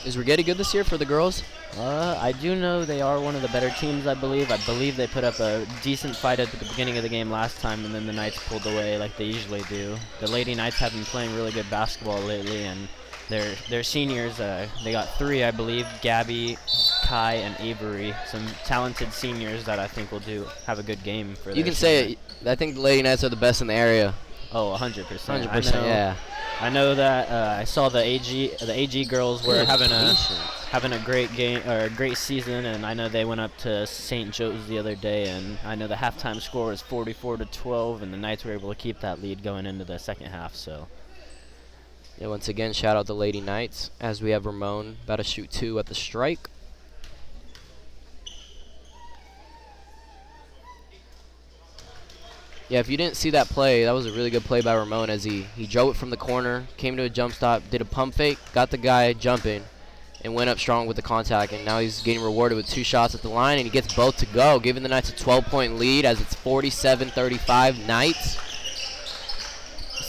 Speaker 1: Is Rigetti good this year for the girls?
Speaker 2: I do know they are one of the better teams, I believe. I believe they put up a decent fight at the beginning of the game last time, and then the Knights pulled away like they usually do. The Lady Knights have been playing really good basketball lately, and their seniors, they got 3, I believe, Gabby, Kai, and Avery. Some talented seniors that I think will have a good game for
Speaker 1: You can say it. I think the Lady Knights are the best in the area.
Speaker 2: Oh, 100%.
Speaker 1: 100%, yeah.
Speaker 2: I know that I saw the AG girls were having a great game or a great season, and I know they went up to St. Joe's the other day, and I know the halftime score was 44-12, and the Knights were able to keep that lead going into the second half. So
Speaker 1: yeah, once again, shout out the Lady Knights as we have Ramon about to shoot 2 at the strike. Yeah, if you didn't see that play, that was a really good play by Ramon as he drove it from the corner, came to a jump stop, did a pump fake, got the guy jumping, and went up strong with the contact. And now he's getting rewarded with 2 shots at the line, and he gets both to go, giving the Knights a 12-point lead as it's 47-35 Knights.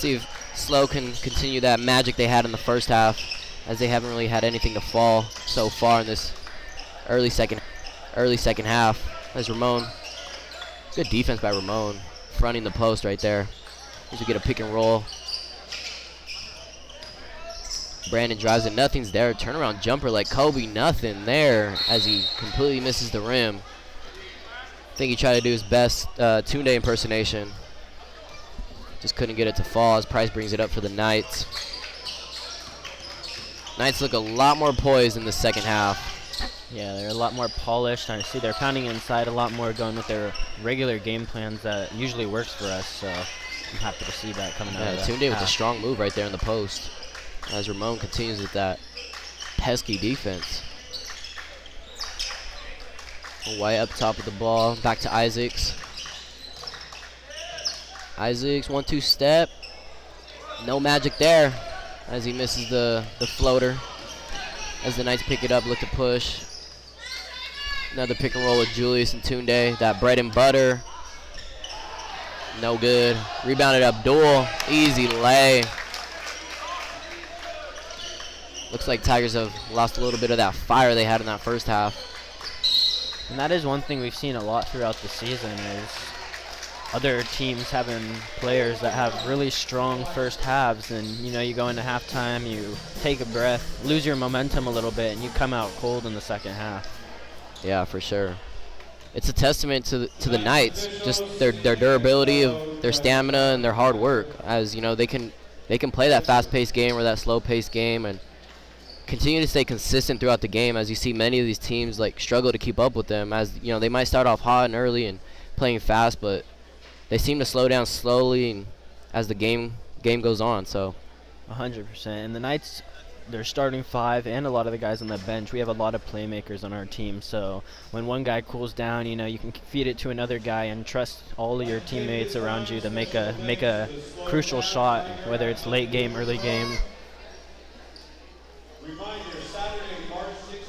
Speaker 1: See if Slow can continue that magic they had in the first half, as they haven't really had anything to fall so far in this early second half. As Ramon, good defense by Ramon, fronting the post right there. As we get a pick and roll. Brandon drives it, nothing's there. Turnaround jumper like Kobe, nothing there as he completely misses the rim. I think he tried to do his best Tunde impersonation. Just couldn't get it to fall as Price brings it up for the Knights. Knights look a lot more poised in the second half.
Speaker 2: Yeah, they're a lot more polished. I see they're pounding inside a lot more, going with their regular game plans that usually works for us. So I'm happy to see that coming out of the
Speaker 1: Tunde with
Speaker 2: half.
Speaker 1: a strong move right there in the post. As Ramon continues with that pesky defense. White up top of the ball. Back to Isaacs. Isaacs, 1-2 step. No magic there as he misses the floater. As the Knights pick it up, look to push. Another pick and roll with Julius and Tunde. That bread and butter. No good. Rebounded Abdul. Easy lay. Looks like Tigers have lost a little bit of that fire they had in that first half.
Speaker 2: And that is one thing we've seen a lot throughout the season is other teams having players that have really strong first halves, and you go into halftime, you take a breath, lose your momentum a little bit, and you come out cold in the second half.
Speaker 1: Yeah, for sure. It's a testament to the Knights, just their durability of their stamina and their hard work. As they can play that fast-paced game or that slow-paced game and continue to stay consistent throughout the game. As you see many of these teams struggle to keep up with them. As they might start off hot and early and playing fast, but they seem to slow down slowly and as the game goes on. So
Speaker 2: 100%. And the Knights, their starting five and a lot of the guys on the bench, we have a lot of playmakers on our team. So when one guy cools down, you can feed it to another guy and trust all of your teammates around you to make a crucial shot, whether it's late game, early game.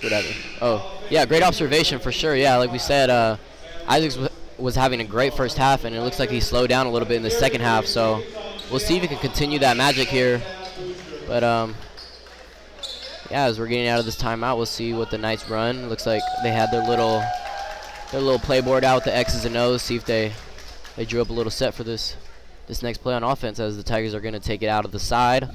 Speaker 1: Whatever. Oh, yeah, great observation for sure. Yeah, like we said, Isaacs was having a great first half, and it looks like he slowed down a little bit in the second half. So we'll see if he can continue that magic here. But yeah, as we're getting out of this timeout, we'll see what the Knights run. Looks like they had their little playboard out with the X's and O's. See if they drew up a little set for this next play on offense, as the Tigers are going to take it out of the side.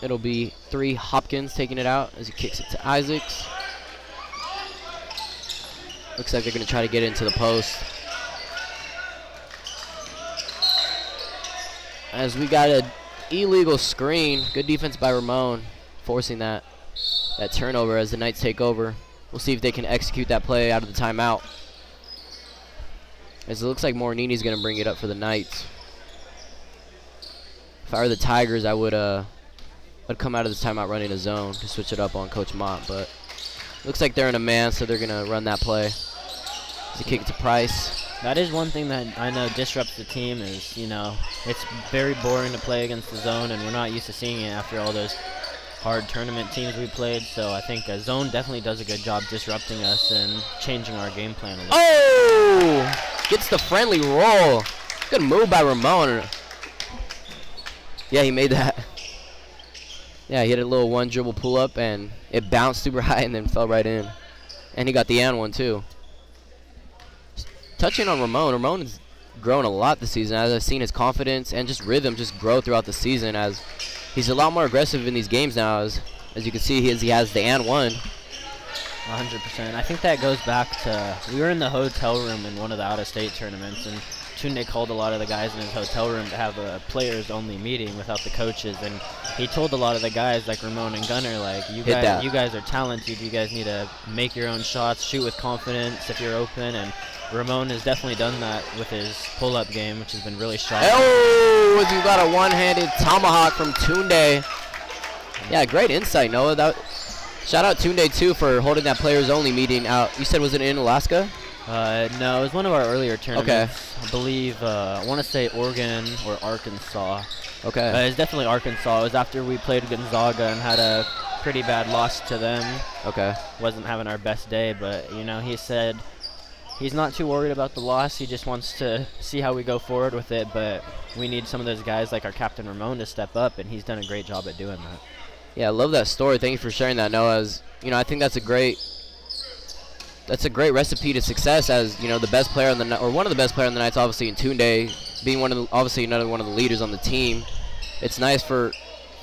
Speaker 1: It'll be 3 Hopkins taking it out as he kicks it to Isaacs. Looks like they're going to try to get it into the post. As we got an illegal screen. Good defense by Ramon, forcing that turnover as the Knights take over. We'll see if they can execute that play out of the timeout. As it looks like Mornini's going to bring it up for the Knights. If I were the Tigers, I would come out of this timeout running a zone to switch it up on Coach Mott, but looks like they're in a man, so they're going to run that play. As he kick it to Price.
Speaker 2: That is one thing that I know disrupts the team is, it's very boring to play against the zone, and we're not used to seeing it after all those hard tournament teams we played. So I think a zone definitely does a good job disrupting us and changing our game plan a little.
Speaker 1: Oh! Gets the friendly roll. Good move by Ramon. Yeah, he made that. Yeah, he hit a little one dribble pull up, and it bounced super high and then fell right in. And he got the and one too. Touching on Ramon has grown a lot this season, as I've seen his confidence and just rhythm just grow throughout the season, as he's a lot more aggressive in these games now. As you can see, he has the and one.
Speaker 2: 100%. I think that goes back to, we were in the hotel room in one of the out-of-state tournaments, and Tunde called a lot of the guys in his hotel room to have a players-only meeting without the coaches, and he told a lot of the guys like Ramon and Gunner, like, you guys are talented, you guys need to make your own shots, shoot with confidence if you're open, and Ramon has definitely done that with his pull-up game, which has been really sharp.
Speaker 1: Oh, you got a one-handed tomahawk from Tunde. Yeah, great insight, Noah. Shout out Tunde too for holding that players-only meeting out. You said was it in Alaska?
Speaker 2: No, it was one of our earlier tournaments.
Speaker 1: Okay.
Speaker 2: I believe, I want to say Oregon or Arkansas.
Speaker 1: Okay.
Speaker 2: It's definitely Arkansas. It was after we played Gonzaga and had a pretty bad loss to them.
Speaker 1: Okay.
Speaker 2: Wasn't having our best day, but, he said he's not too worried about the loss. He just wants to see how we go forward with it. But we need some of those guys like our captain Ramon to step up, and he's done a great job at doing that.
Speaker 1: Yeah, I love that story. Thank you for sharing that, Noah. As you know, I think that's a great recipe to success. As you know, the best player on the or one of the best players on the Knights, obviously in Tunde, being obviously another one of the leaders on the team. It's nice for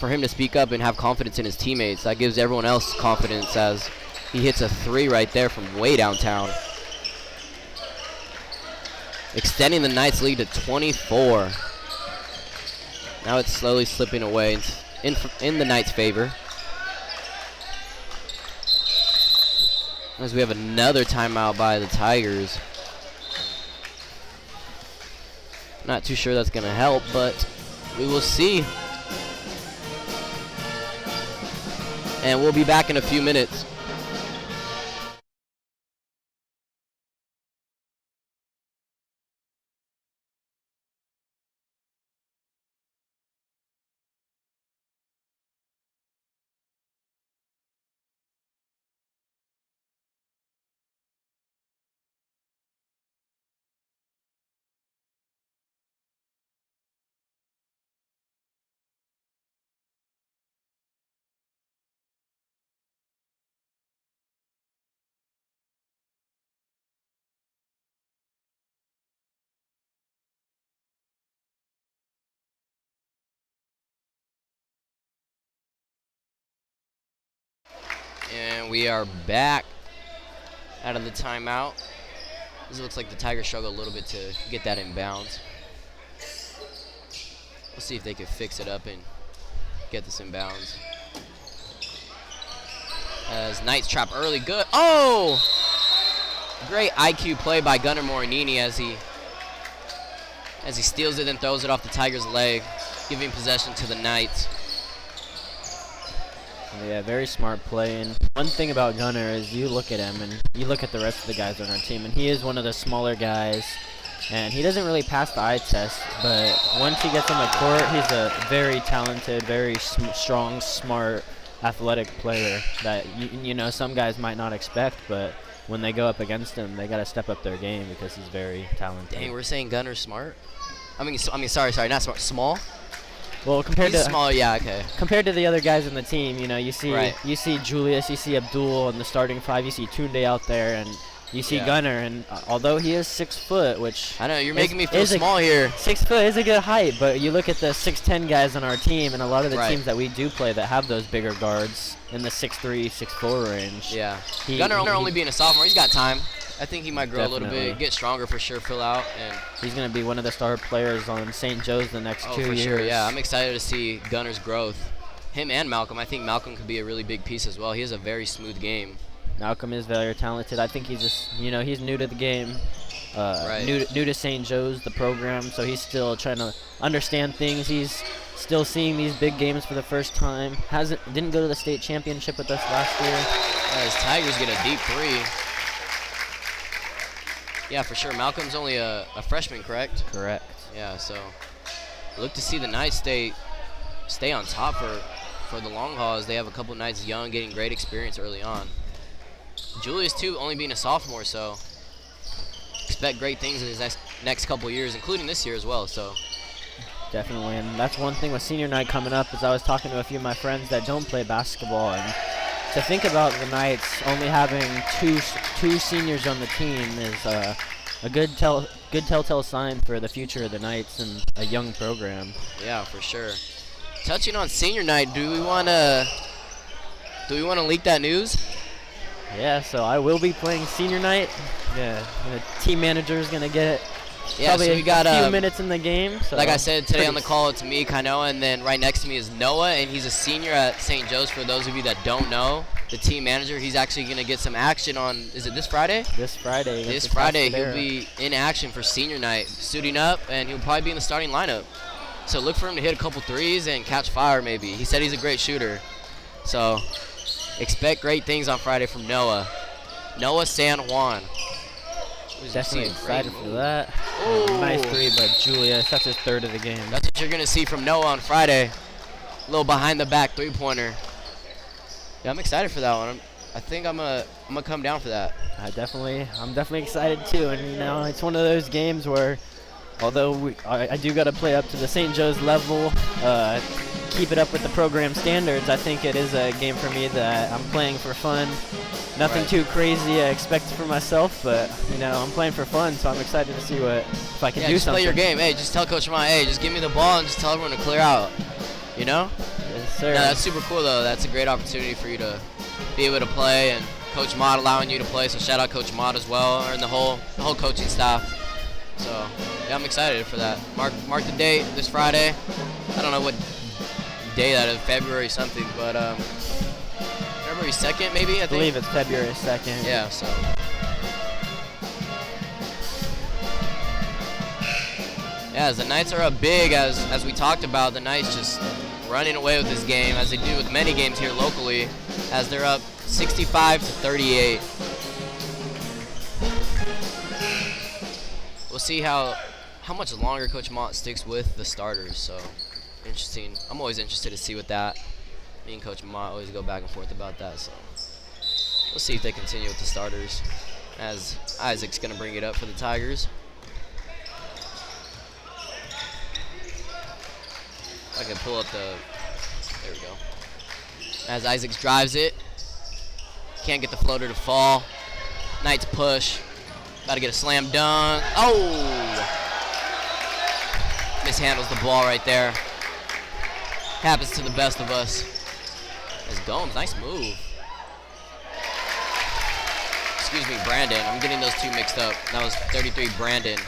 Speaker 1: him to speak up and have confidence in his teammates. That gives everyone else confidence as he hits a 3 right there from way downtown, extending the Knights' lead to 24. Now it's slowly slipping away in the Knights' favor. As we have another timeout by the Tigers. Not too sure that's going to help, but we will see. And we'll be back in a few minutes. And we are back out of the timeout. This looks like the Tigers struggle a little bit to get that in bounds. We'll see if they can fix it up and get this in bounds. As Knights trap early, good. Oh! Great IQ play by Gunnar Morinini as he steals it and throws it off the Tigers' leg, giving possession to the Knights.
Speaker 2: Yeah, very smart play. And one thing about Gunnar is you look at him and you look at the rest of the guys on our team, and he is one of the smaller guys. And he doesn't really pass the eye test, but once he gets on the court, he's a very talented, very strong, smart, athletic player that you know some guys might not expect, but when they go up against him, they got to step up their game because he's very talented.
Speaker 1: Dang, we're saying Gunnar's smart? I mean, sorry, not smart, small?
Speaker 2: Well, compared
Speaker 1: He's
Speaker 2: to
Speaker 1: small, yeah, okay.
Speaker 2: Compared to the other guys on the team, you know, you see
Speaker 1: Right.
Speaker 2: you see Julius, you see Abdul in the starting 5, you see Tunde out there, and you see Gunnar. And although he is 6 foot, which
Speaker 1: I know you're making me feel small here.
Speaker 2: 6 foot is a good height, but you look at the 6'10" guys on our team, and a lot of the
Speaker 1: Right.
Speaker 2: teams that we do play that have those bigger guards in the 6'3", 6'4" range.
Speaker 1: Yeah. Gunnar only being a sophomore, he's got time. I think he might grow a little bit, get stronger for sure, fill out, and
Speaker 2: he's going to be one of the star players on St. Joe's the next 2 years.
Speaker 1: Sure, yeah. I'm excited to see Gunnar's growth. Him and Malcolm. I think Malcolm could be a really big piece as well. He has a very smooth game.
Speaker 2: Malcolm is very talented. I think he's just, you know, he's new to the game, new to St. Joe's, the program, so he's still trying to understand things. He's still seeing these big games for the first time. Didn't go to the state championship with us last year.
Speaker 1: As Tigers get a deep 3. Yeah, for sure. Malcolm's only a freshman, correct?
Speaker 2: Correct.
Speaker 1: Yeah, so look to see the Knights stay on top for the long haul as they have a couple Knights young, getting great experience early on. Julius, too, only being a sophomore, so expect great things in his next couple years, including this year as well. So
Speaker 2: definitely, and that's one thing with senior night coming up is I was talking to a few of my friends that don't play basketball, and to think about the Knights only having two seniors on the team is a good telltale sign for the future of the Knights and a young program.
Speaker 1: Yeah, for sure. Touching on senior night, do we want to leak that news?
Speaker 2: Yeah, so I will be playing senior night. Yeah, the team manager is gonna get
Speaker 1: probably
Speaker 2: so we got a few minutes in the game. So
Speaker 1: like I said today on the call, it's me, Kainoa, and then right next to me is Noah, and he's a senior at St. Joe's. For those of you that don't know, the team manager, he's actually going to get some action on, is it this Friday?
Speaker 2: This Friday.
Speaker 1: This Friday, he'll be in action for senior night, suiting up, and he'll probably be in the starting lineup. So look for him to hit a couple threes and catch fire maybe. He said he's a great shooter. So expect great things on Friday from Noah. Noah San Juan.
Speaker 2: Definitely excited for that. Nice 3 by Julius. That's his 3rd of the game.
Speaker 1: That's what you're going to see from Noah on Friday. A little behind the back 3-pointer. Yeah, I'm excited for that one. I think I'm gonna come down for that.
Speaker 2: I'm definitely excited too. And it's one of those games where, although I do got to play up to the St. Joe's level, keep it up with the program standards. I think it is a game for me that I'm playing for fun. Nothing too crazy I expect for myself, but I'm playing for fun, so I'm excited to see if I can do
Speaker 1: just
Speaker 2: something.
Speaker 1: Play your game. Hey, just tell Coach Mott, hey, just give me the ball and just tell everyone to clear out.
Speaker 2: Yes, sir.
Speaker 1: No, that's super cool though. That's a great opportunity for you to be able to play, and Coach Mott allowing you to play. So shout out Coach Mott as well, and the whole coaching staff. So yeah, I'm excited for that. Mark the date this Friday. I don't know what day that is, February something, but February 2nd maybe. I
Speaker 2: believe it's February 2nd.
Speaker 1: Yeah. So. Yeah, as the Knights are up big, as we talked about, the Knights just running away with this game, as they do with many games here locally, as they're up 65-38. We'll see how much longer Coach Mott sticks with the starters. So interesting. I'm always interested to see what that. Me and Coach Mott always go back and forth about that. So we'll see if they continue with the starters, as Isaac's gonna bring it up for the Tigers. I can pull up there we go. As Isaacs drives it, can't get the floater to fall. Knights push, about to get a slam dunk. Oh! Mishandles the ball right there. Happens to the best of us. As Gomes, nice move. Excuse me, Brandon. I'm getting those two mixed up. That was 33 Brandon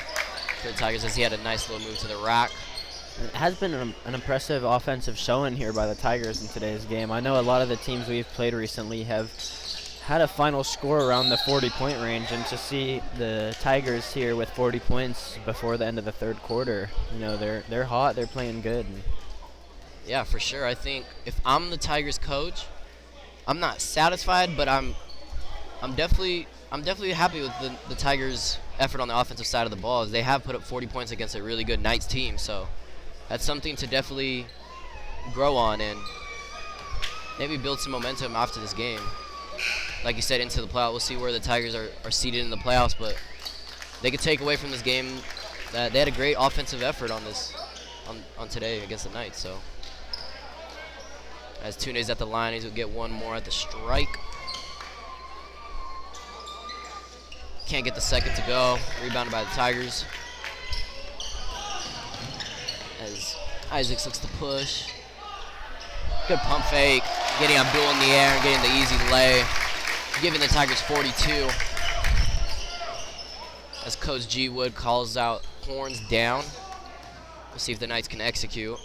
Speaker 1: for the Tigers, as he had a nice little move to the rack.
Speaker 2: It has been an impressive offensive showing here by the Tigers in today's game. I know a lot of the teams we've played recently have had a final score around the 40-point range, and to see the Tigers here with 40 points before the end of the third quarter, they're hot, they're playing good.
Speaker 1: Yeah, for sure. I think if I'm the Tigers coach, I'm not satisfied, but I'm definitely happy with the Tigers' effort on the offensive side of the ball, as they have put up 40 points against a really good Knights team. So that's something to definitely grow on and maybe build some momentum after this game. Like you said, into the playoffs. We'll see where the Tigers are seated in the playoffs, but they could take away from this game that they had a great offensive effort on today against the Knights. So as Tune's at the line, he's going to get one more at the strike. Can't get the second to go. Rebounded by the Tigers. As Isaacs looks to push. Good pump fake. Getting Abdul in the air and getting the easy lay. Giving the Tigers 42. As Coach G. Wood calls out horns down. We'll see if the Knights can execute.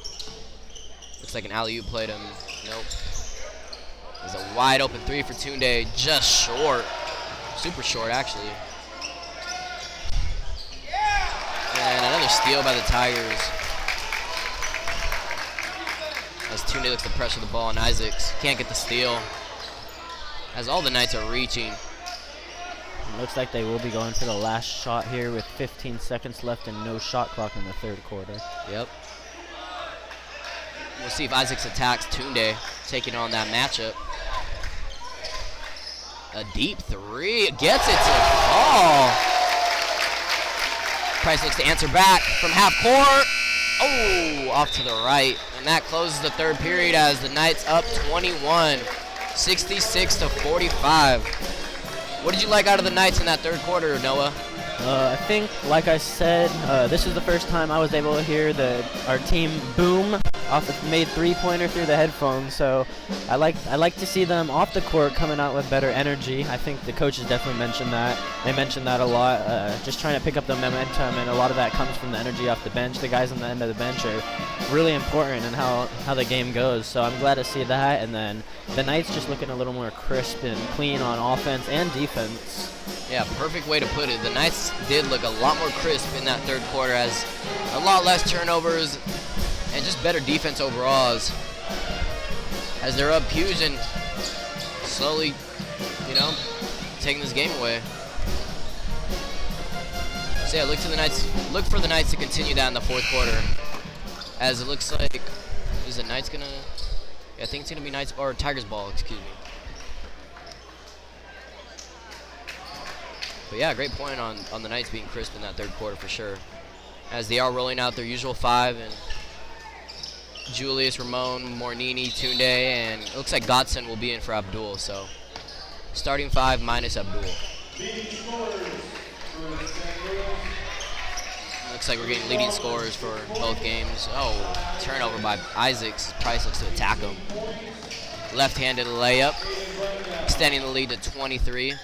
Speaker 1: Looks like an alley-oop play to him. Nope. There's a wide open three for Tunde. Just short. Super short, actually. And another steal by the Tigers. As Tunde looks to pressure the ball, and Isaacs can't get the steal. As all the Knights are reaching.
Speaker 2: It looks like they will be going for the last shot here with 15 seconds left and no shot clock in the third quarter.
Speaker 1: Yep. We'll see if Isaacs attacks Tunde, taking on that matchup. A deep three. Gets it to fall. Price looks to answer back from half court. Oh, off to the right. And that closes the third period as the Knights up 21, 66-45. What did you like out of the Knights in that third quarter, Noah?
Speaker 2: I think, like I said, this is the first time I was able to hear our team boom off the made three-pointer through the headphones. So I like to see them off the court coming out with better energy. I think the coaches definitely mentioned that. They mentioned that a lot, just trying to pick up the momentum, and a lot of that comes from the energy off the bench. The guys on the end of the bench are really important in how the game goes. So I'm glad to see that. And then the Knights just looking a little more crisp and clean on offense and defense.
Speaker 1: Yeah, perfect way to put it. The Knights did look a lot more crisp in that third quarter, as a lot less turnovers and just better defense overall, as they're up huge and slowly, taking this game away. So yeah, look for the Knights to continue that in the fourth quarter, as it looks like, is the Knights gonna? Yeah, I think it's gonna be Knights or Tigers ball. Excuse me. But yeah, great point on the Knights being crisp in that third quarter for sure. As they are rolling out their usual 5, and Julius, Ramon, Mornini, Tunde, and it looks like Godson will be in for Abdul. So starting 5 minus Abdul. Looks like we're getting leading scorers for both games. Oh, turnover by Isaacs. Price looks to attack him. Left-handed layup, extending the lead to 23.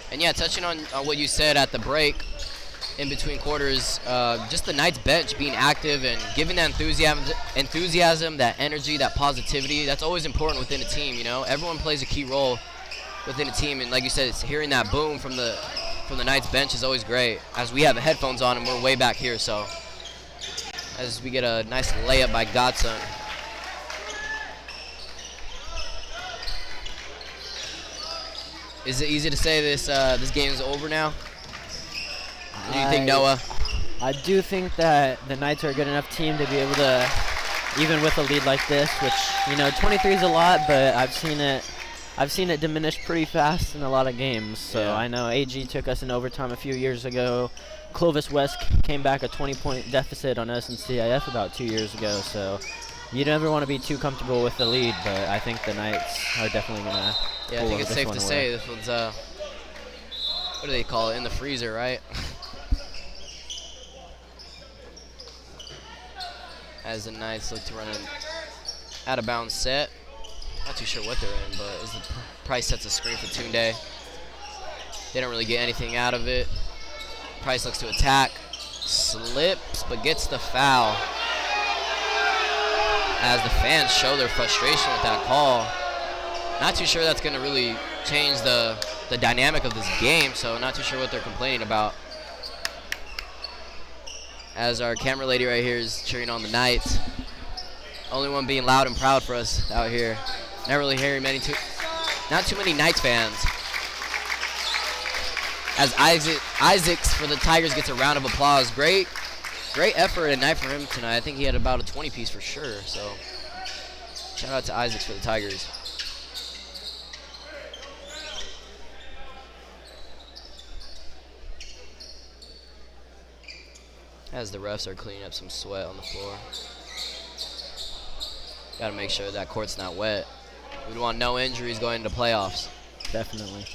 Speaker 1: And yeah, touching on what you said at the break, in between quarters, just the Knights bench being active and giving that enthusiasm, that energy, that positivity. That's always important within a team. You know, everyone plays a key role within a team, and like you said, it's hearing that boom from the Knights bench is always great. As we have headphones on and we're way back here, so as we get a nice layup by Godson. Is it easy to say this game is over now? What do you think, Noah?
Speaker 2: I do think that the Knights are a good enough team to be able to, even with a lead like this, which, you know, 23 is a lot, but I've seen it diminish pretty fast in a lot of games. So yeah. I know AG took us in overtime a few years ago. Clovis West came back a 20-point deficit on us in CIF about 2 years ago. So you never want to be too comfortable with the lead, but I think the Knights are definitely going to
Speaker 1: Yeah, I think it's safe to say this one's, what do they call it, in the freezer, right? As the Knights look to run an out-of-bounds set. Not too sure what they're in, but as the Price sets a screen for Tunde. They don't really get anything out of it. Price looks to attack. Slips, but gets the foul. As the fans show their frustration with that call. Not too sure that's going to really change the dynamic of this game, so not too sure what they're complaining about. As our camera lady right here is cheering on the Knights. Only one being loud and proud for us out here. Not really hearing not too many Knights fans. As Isaacs for the Tigers gets a round of applause. Great effort at night for him tonight. I think he had about a 20-piece for sure. So shout out to Isaacs for the Tigers. As the refs are cleaning up some sweat on the floor. Got to make sure that court's not wet. We want no injuries going into playoffs.
Speaker 2: Definitely.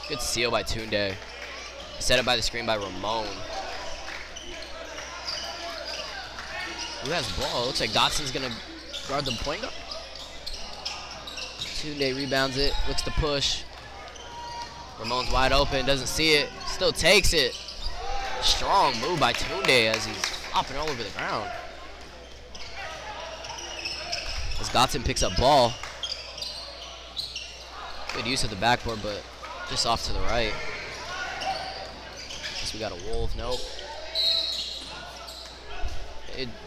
Speaker 1: Good steal by Tunde. Set up by the screen by Ramon. Who has the ball? Looks like Dotson's going to guard the point guard. Tunde rebounds it. Looks to push. Ramon's wide open. Doesn't see it. Still takes it. Strong move by Tunde as he's flopping all over the ground. As Godson picks up ball. Good use of the backboard, but just off to the right. Guess we got a Wolf. Nope.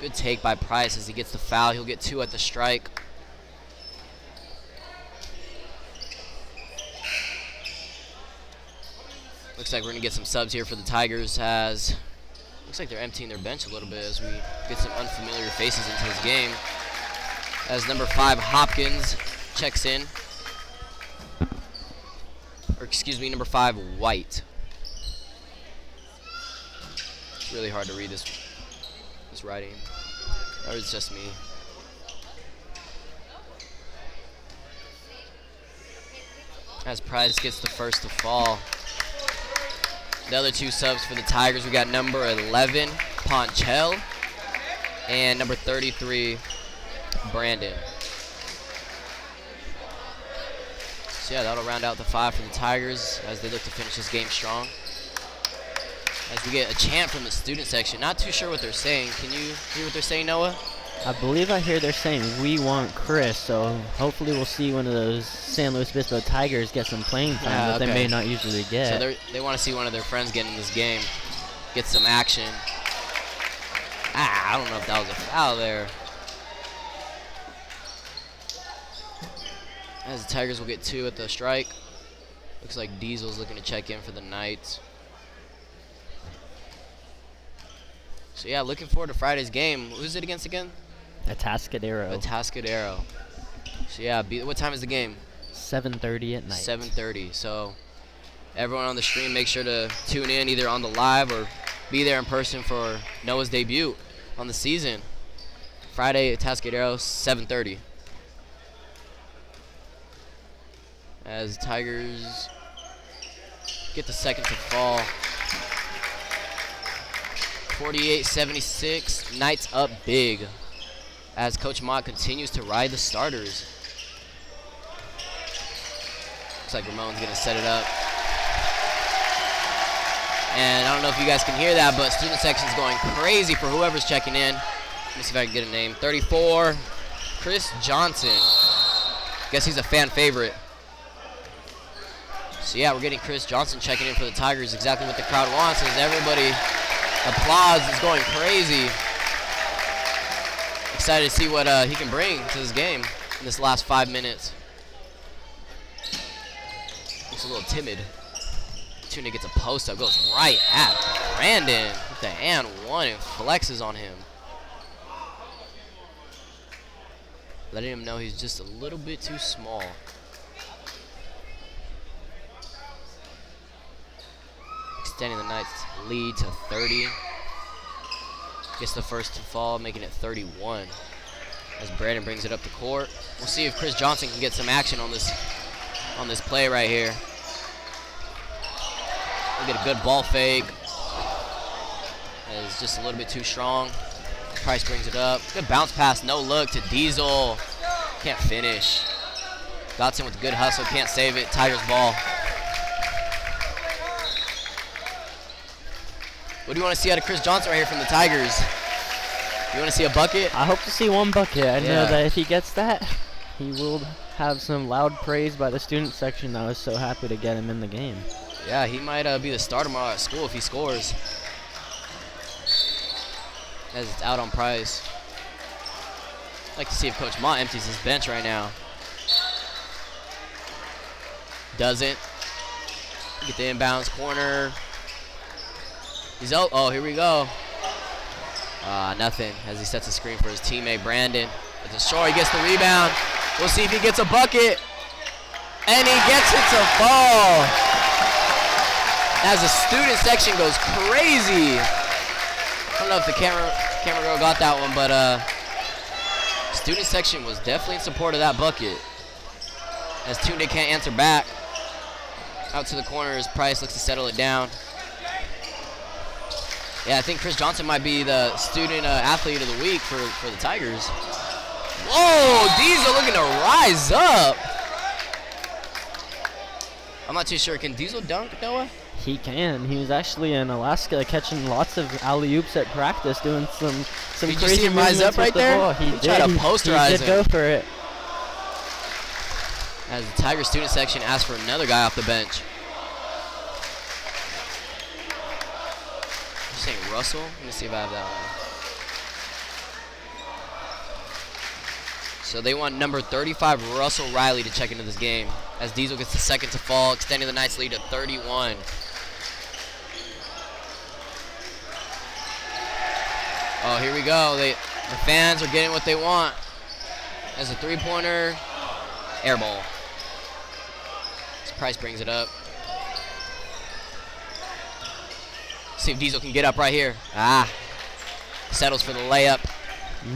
Speaker 1: Good take by Price as he gets the foul. He'll get 2 at the strike. Looks like we're going to get some subs here for the Tigers. Looks like they're emptying their bench a little bit as we get some unfamiliar faces into this game. As number 5, Hopkins, checks in. Or excuse me, number 5, White. It's really hard to read this writing. Or it's just me. As Price gets the first to fall. The other 2 subs for the Tigers, we got number 11, Ponchel, and number 33, Brandon. So yeah, that'll round out the 5 for the Tigers as they look to finish this game strong. As we get a chant from the student section. Not too sure what they're saying. Can you hear what they're saying, Noah?
Speaker 2: I believe I hear they're saying, "We want Chris," so hopefully we'll see one of those San Luis Obispo Tigers get some playing time that they may not usually get.
Speaker 1: So they want to see one of their friends get in this game, get some action. I don't know if that was a foul there. As the Tigers will get 2 at the strike. Looks like Diesel's looking to check in for the Knights. So yeah, looking forward to Friday's game. Who's it against again?
Speaker 2: Atascadero.
Speaker 1: Atascadero. So yeah, what time is the game?
Speaker 2: 7:30 at night.
Speaker 1: 7:30. So everyone on the stream, make sure to tune in either on the live or be there in person for Noah's debut on the season. Friday at Tascadero, 7:30. As Tigers get the second to fall. 48-76. Knights up big as Coach Mott continues to ride the starters. Looks like Ramon's going to set it up. And I don't know if you guys can hear that, but student section's going crazy for whoever's checking in. Let me see if I can get a name. 34, Chris Johnson. Guess he's a fan favorite. So yeah, we're getting Chris Johnson checking in for the Tigers. Exactly what the crowd wants is everybody applause is going crazy. Excited to see what he can bring to this game in this last 5 minutes. Looks a little timid. Tuna gets a post up, goes right at Brandon with the and one and flexes on him. Letting him know he's just a little bit too small. Extending the Knights' lead to 30. Gets the first to fall, making it 31. As Brandon brings it up the court. We'll see if Chris Johnson can get some action on this play right here. We'll get a good ball fake. It's just a little bit too strong. Price brings it up. Good bounce pass, no look to Diesel. Can't finish. Dotson with a good hustle, can't save it. Tigers ball. What do you want to see out of Chris Johnson right here from the Tigers? You want to see a bucket?
Speaker 2: I hope to see one bucket. I know that if he gets that, he will have some loud praise by the student section. I was so happy to get him in the game.
Speaker 1: Yeah, he might be the star tomorrow at school if he scores. As it's out on Price. I'd like to see if Coach Mott empties his bench right now. Doesn't. Get the inbounds corner. He's out. Oh, here we go. Nothing as he sets a screen for his teammate Brandon. It's a short. He gets the rebound. We'll see if he gets a bucket. And he gets it to fall. As the student section goes crazy. I don't know if the camera girl got that one, but student section was definitely in support of that bucket. As Tunde can't answer back. Out to the corner as Price looks to settle it down. Yeah, I think Chris Johnson might be the student athlete of the week for the Tigers. Whoa, Diesel looking to rise up. I'm not too sure. Can Diesel dunk, Noah?
Speaker 2: He can. He was actually in Alaska catching lots of alley-oops at practice, doing some
Speaker 1: did
Speaker 2: crazy
Speaker 1: you see him rise up right there?
Speaker 2: The he
Speaker 1: tried to posterize
Speaker 2: He did go for it.
Speaker 1: As the Tigers student section asks for another guy off the bench. You're saying Russell? Let me see if I have that one. So they want number 35, Russell Riley, to check into this game. As Diesel gets the second to fall, extending the Knights' lead to 31. Oh, here we go. The fans are getting what they want. As a three-pointer, air ball. As Price brings it up. See if Diesel can get up right here. Settles for the layup.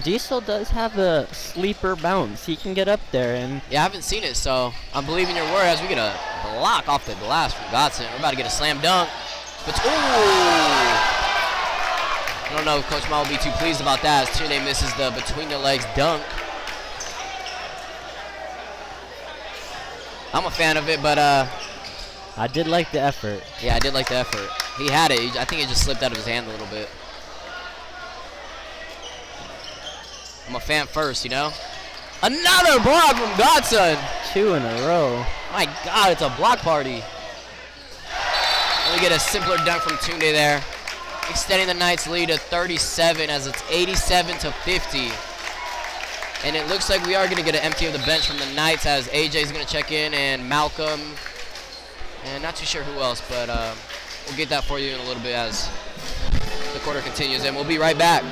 Speaker 2: Diesel does have a sleeper bounce. He can get up there. And
Speaker 1: yeah, I haven't seen it, so I'm believing your word as we get a block off the glass from Godson. We're about to get a slam dunk. But, ooh! I don't know if Coach Mott will be too pleased about that as Tunde misses the between-the-legs dunk. I'm a fan of it, but
Speaker 2: I did like the effort.
Speaker 1: Yeah, I did like the effort. He had it. I think it just slipped out of his hand a little bit. I'm a fan first, you know? Another block from Godson.
Speaker 2: 2 in a row.
Speaker 1: My God, it's a block party. And we get a simpler dunk from Tunde there. Extending the Knights' lead to 37 as it's 87-50. And it looks like we are going to get an empty of the bench from the Knights as AJ's going to check in and Malcolm. And not too sure who else, but we'll get that for you in a little bit as the quarter continues. And we'll be right back.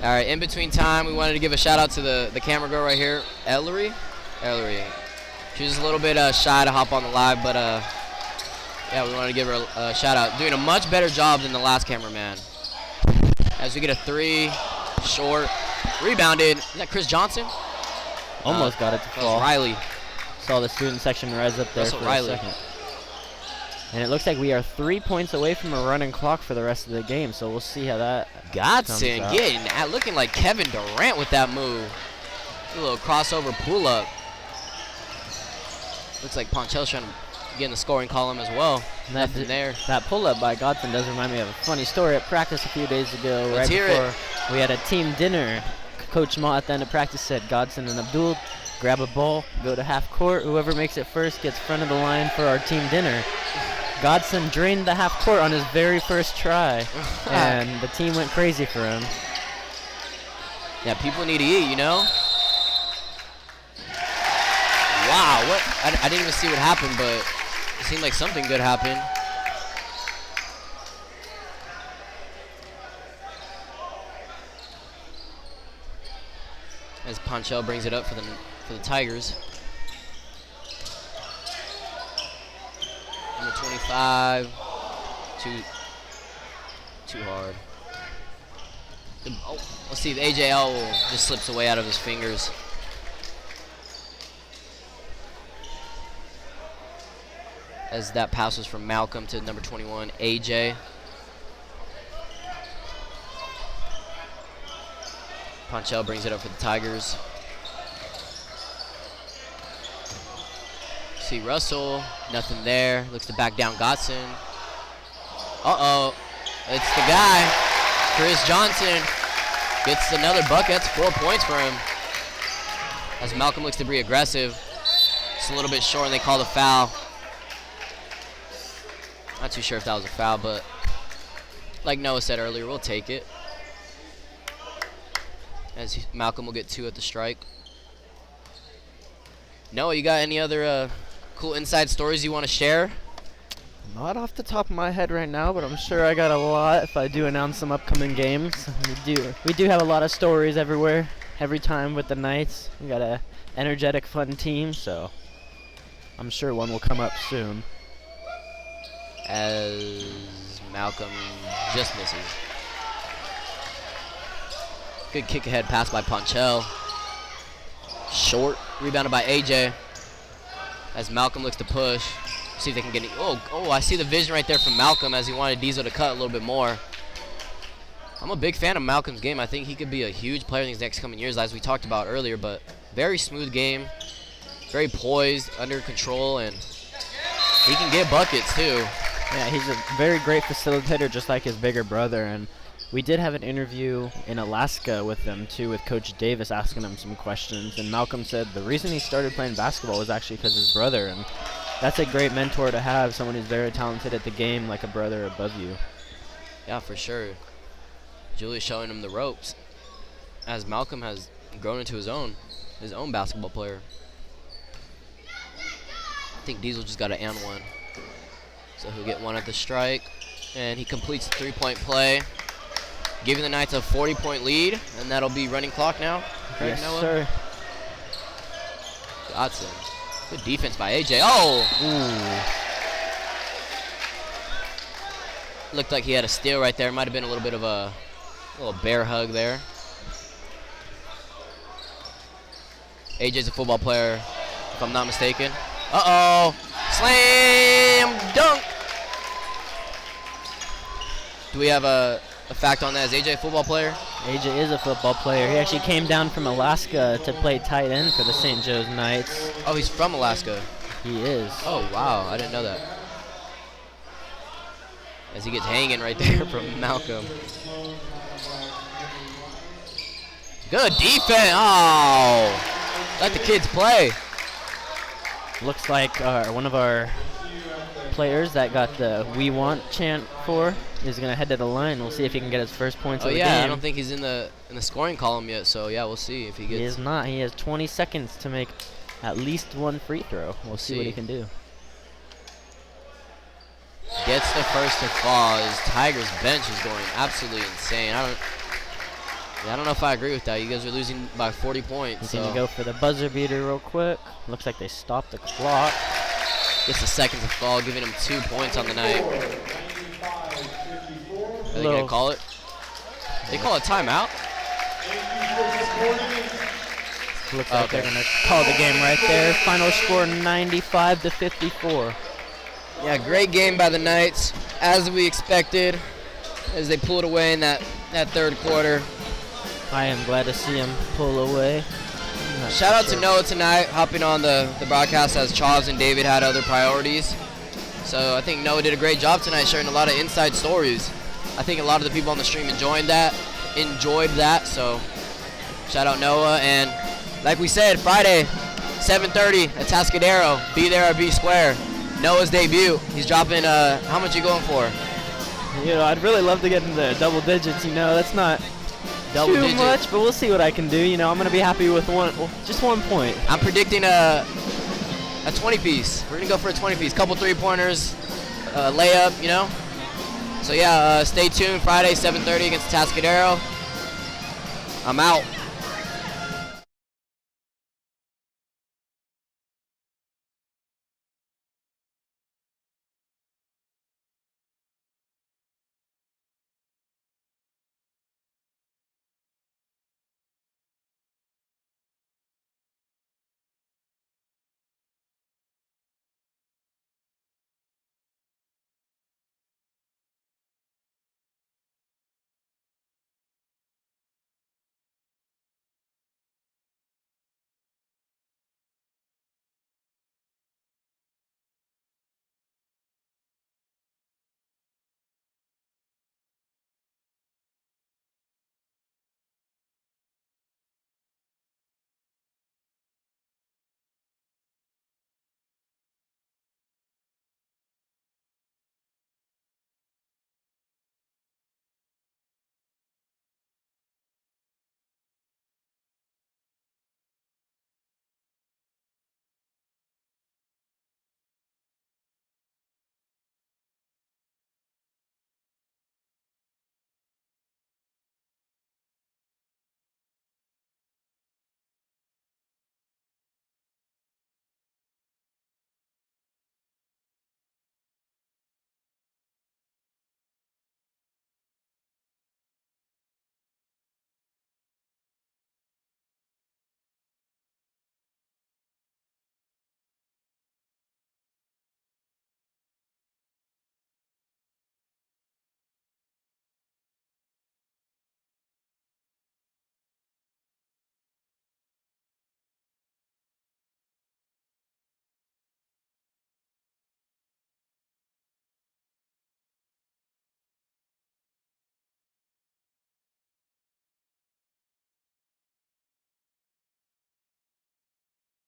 Speaker 1: All right, in between time, we wanted to give a shout out to the camera girl right here, Ellery. She was a little bit shy to hop on the live, but yeah, we wanted to give her a shout out. Doing a much better job than the last cameraman. As we get a 3, short, rebounded. Is that Chris Johnson?
Speaker 2: Almost got it to fall.
Speaker 1: Riley.
Speaker 2: Saw the student section rise up there for a second. And it looks like we are 3 points away from a running clock for the rest of the game, so we'll see how that
Speaker 1: Godson looking like Kevin Durant with that move. A little crossover pull-up. Looks like Ponchel's trying to get in the scoring column as well. Nothing there.
Speaker 2: That pull-up by Godson does remind me of a funny story at practice a few days ago. Right before we had a team dinner, Coach Ma at the end of practice said, Godson and Abdul, grab a ball, go to half court. Whoever makes it first gets front of the line for our team dinner. Godson drained the half court on his very first try, and the team went crazy for him.
Speaker 1: Yeah, people need to eat, you know? Wow, what? I didn't even see what happened, but it seemed like something good happened. As Ponchel brings it up for the Tigers. Number 25, too hard. Oh, let's see if AJL just slips away out of his fingers. As that pass was from Malcolm to number 21, AJ. Ponchel brings it up for the Tigers. See Russell, nothing there. Looks to back down Godson. Uh-oh, it's the guy. Chris Johnson gets another bucket. That's 4 points for him. As Malcolm looks to be aggressive. It's a little bit short and they call the foul. Not too sure if that was a foul, but like Noah said earlier, we'll take it. As Malcolm will get 2 at the strike. Noah, you got any other cool inside stories you want to share?
Speaker 2: Not off the top of my head right now, but I'm sure I got a lot if I do announce some upcoming games. We do have a lot of stories everywhere, every time with the Knights. We got a energetic, fun team, so I'm sure one will come up soon.
Speaker 1: As Malcolm just misses. Good kick ahead pass by Ponchel. Short, rebounded by AJ. As Malcolm looks to push. See if they can get it. Oh, I see the vision right there from Malcolm as he wanted Diesel to cut a little bit more. I'm a big fan of Malcolm's game. I think he could be a huge player in these next coming years, as we talked about earlier, but very smooth game. Very poised, under control, and he can get buckets too.
Speaker 2: Yeah, he's a very great facilitator, just like his bigger brother. And we did have an interview in Alaska with them too, with Coach Davis asking him some questions. And Malcolm said the reason he started playing basketball was actually because his brother. And that's a great mentor to have, someone who's very talented at the game, like a brother above you.
Speaker 1: Yeah, for sure. Julius showing him the ropes, as Malcolm has grown into his own basketball player. I think Diesel just got an and one. So he'll get 1 at the strike, and he completes the 3-point play, giving the Knights a 40-point lead, and that'll be running clock now.
Speaker 2: Yes, sir.
Speaker 1: Godson. Good defense by AJ. Oh! Ooh. Looked like he had a steal right there. Might have been a little bit of a little bear hug there. AJ's a football player, if I'm not mistaken. Uh-oh! Slam dunk! Do we have a fact on that? Is AJ a football player?
Speaker 2: AJ is a football player. He actually came down from Alaska to play tight end for the St. Joe's Knights.
Speaker 1: Oh, he's from Alaska.
Speaker 2: He is.
Speaker 1: Oh, wow. I didn't know that. As he gets hanging right there from Malcolm. Good defense. Oh, let the kids play.
Speaker 2: Looks like one of our players that got the "We Want" chant for is gonna head to the line. We'll see if he can get his first points of the game.
Speaker 1: I don't think he's in the scoring column yet. So yeah, we'll see if he gets.
Speaker 2: He is not. He has 20 seconds to make at least 1 free throw. We'll see what he can do.
Speaker 1: Gets the first to fall. His Tigers bench is going absolutely insane. Yeah, I don't know if I agree with that. You guys are losing by 40 points.
Speaker 2: He's going to go for the buzzer beater real quick. Looks like they stopped the clock.
Speaker 1: Gets the seconds of fall, giving him 2 points on the night. Are they going to call it? They call a timeout?
Speaker 2: Looks like they're going to call the game right there. Final score 95-54.
Speaker 1: Yeah, great game by the Knights, as we expected, as they pulled away in that third quarter.
Speaker 2: I am glad to see him pull away.
Speaker 1: Shout out to Noah tonight, hopping on the broadcast as Charles and David had other priorities. So I think Noah did a great job tonight, sharing a lot of inside stories. I think a lot of the people on the stream enjoyed that. So shout out Noah. And like we said, Friday, 7:30 at Tascadero. Be there or be square. Noah's debut. He's dropping. How much you going for?
Speaker 2: You know, I'd really love to get into the double digits. You know, that's not too much, but we'll see what I can do. You know, I'm gonna be happy with just 1 point.
Speaker 1: I'm predicting a 20-piece. We're gonna go for a 20-piece. Couple 3-pointers, layup. You know. So yeah, stay tuned. Friday, 7:30 against Tascadero. I'm out.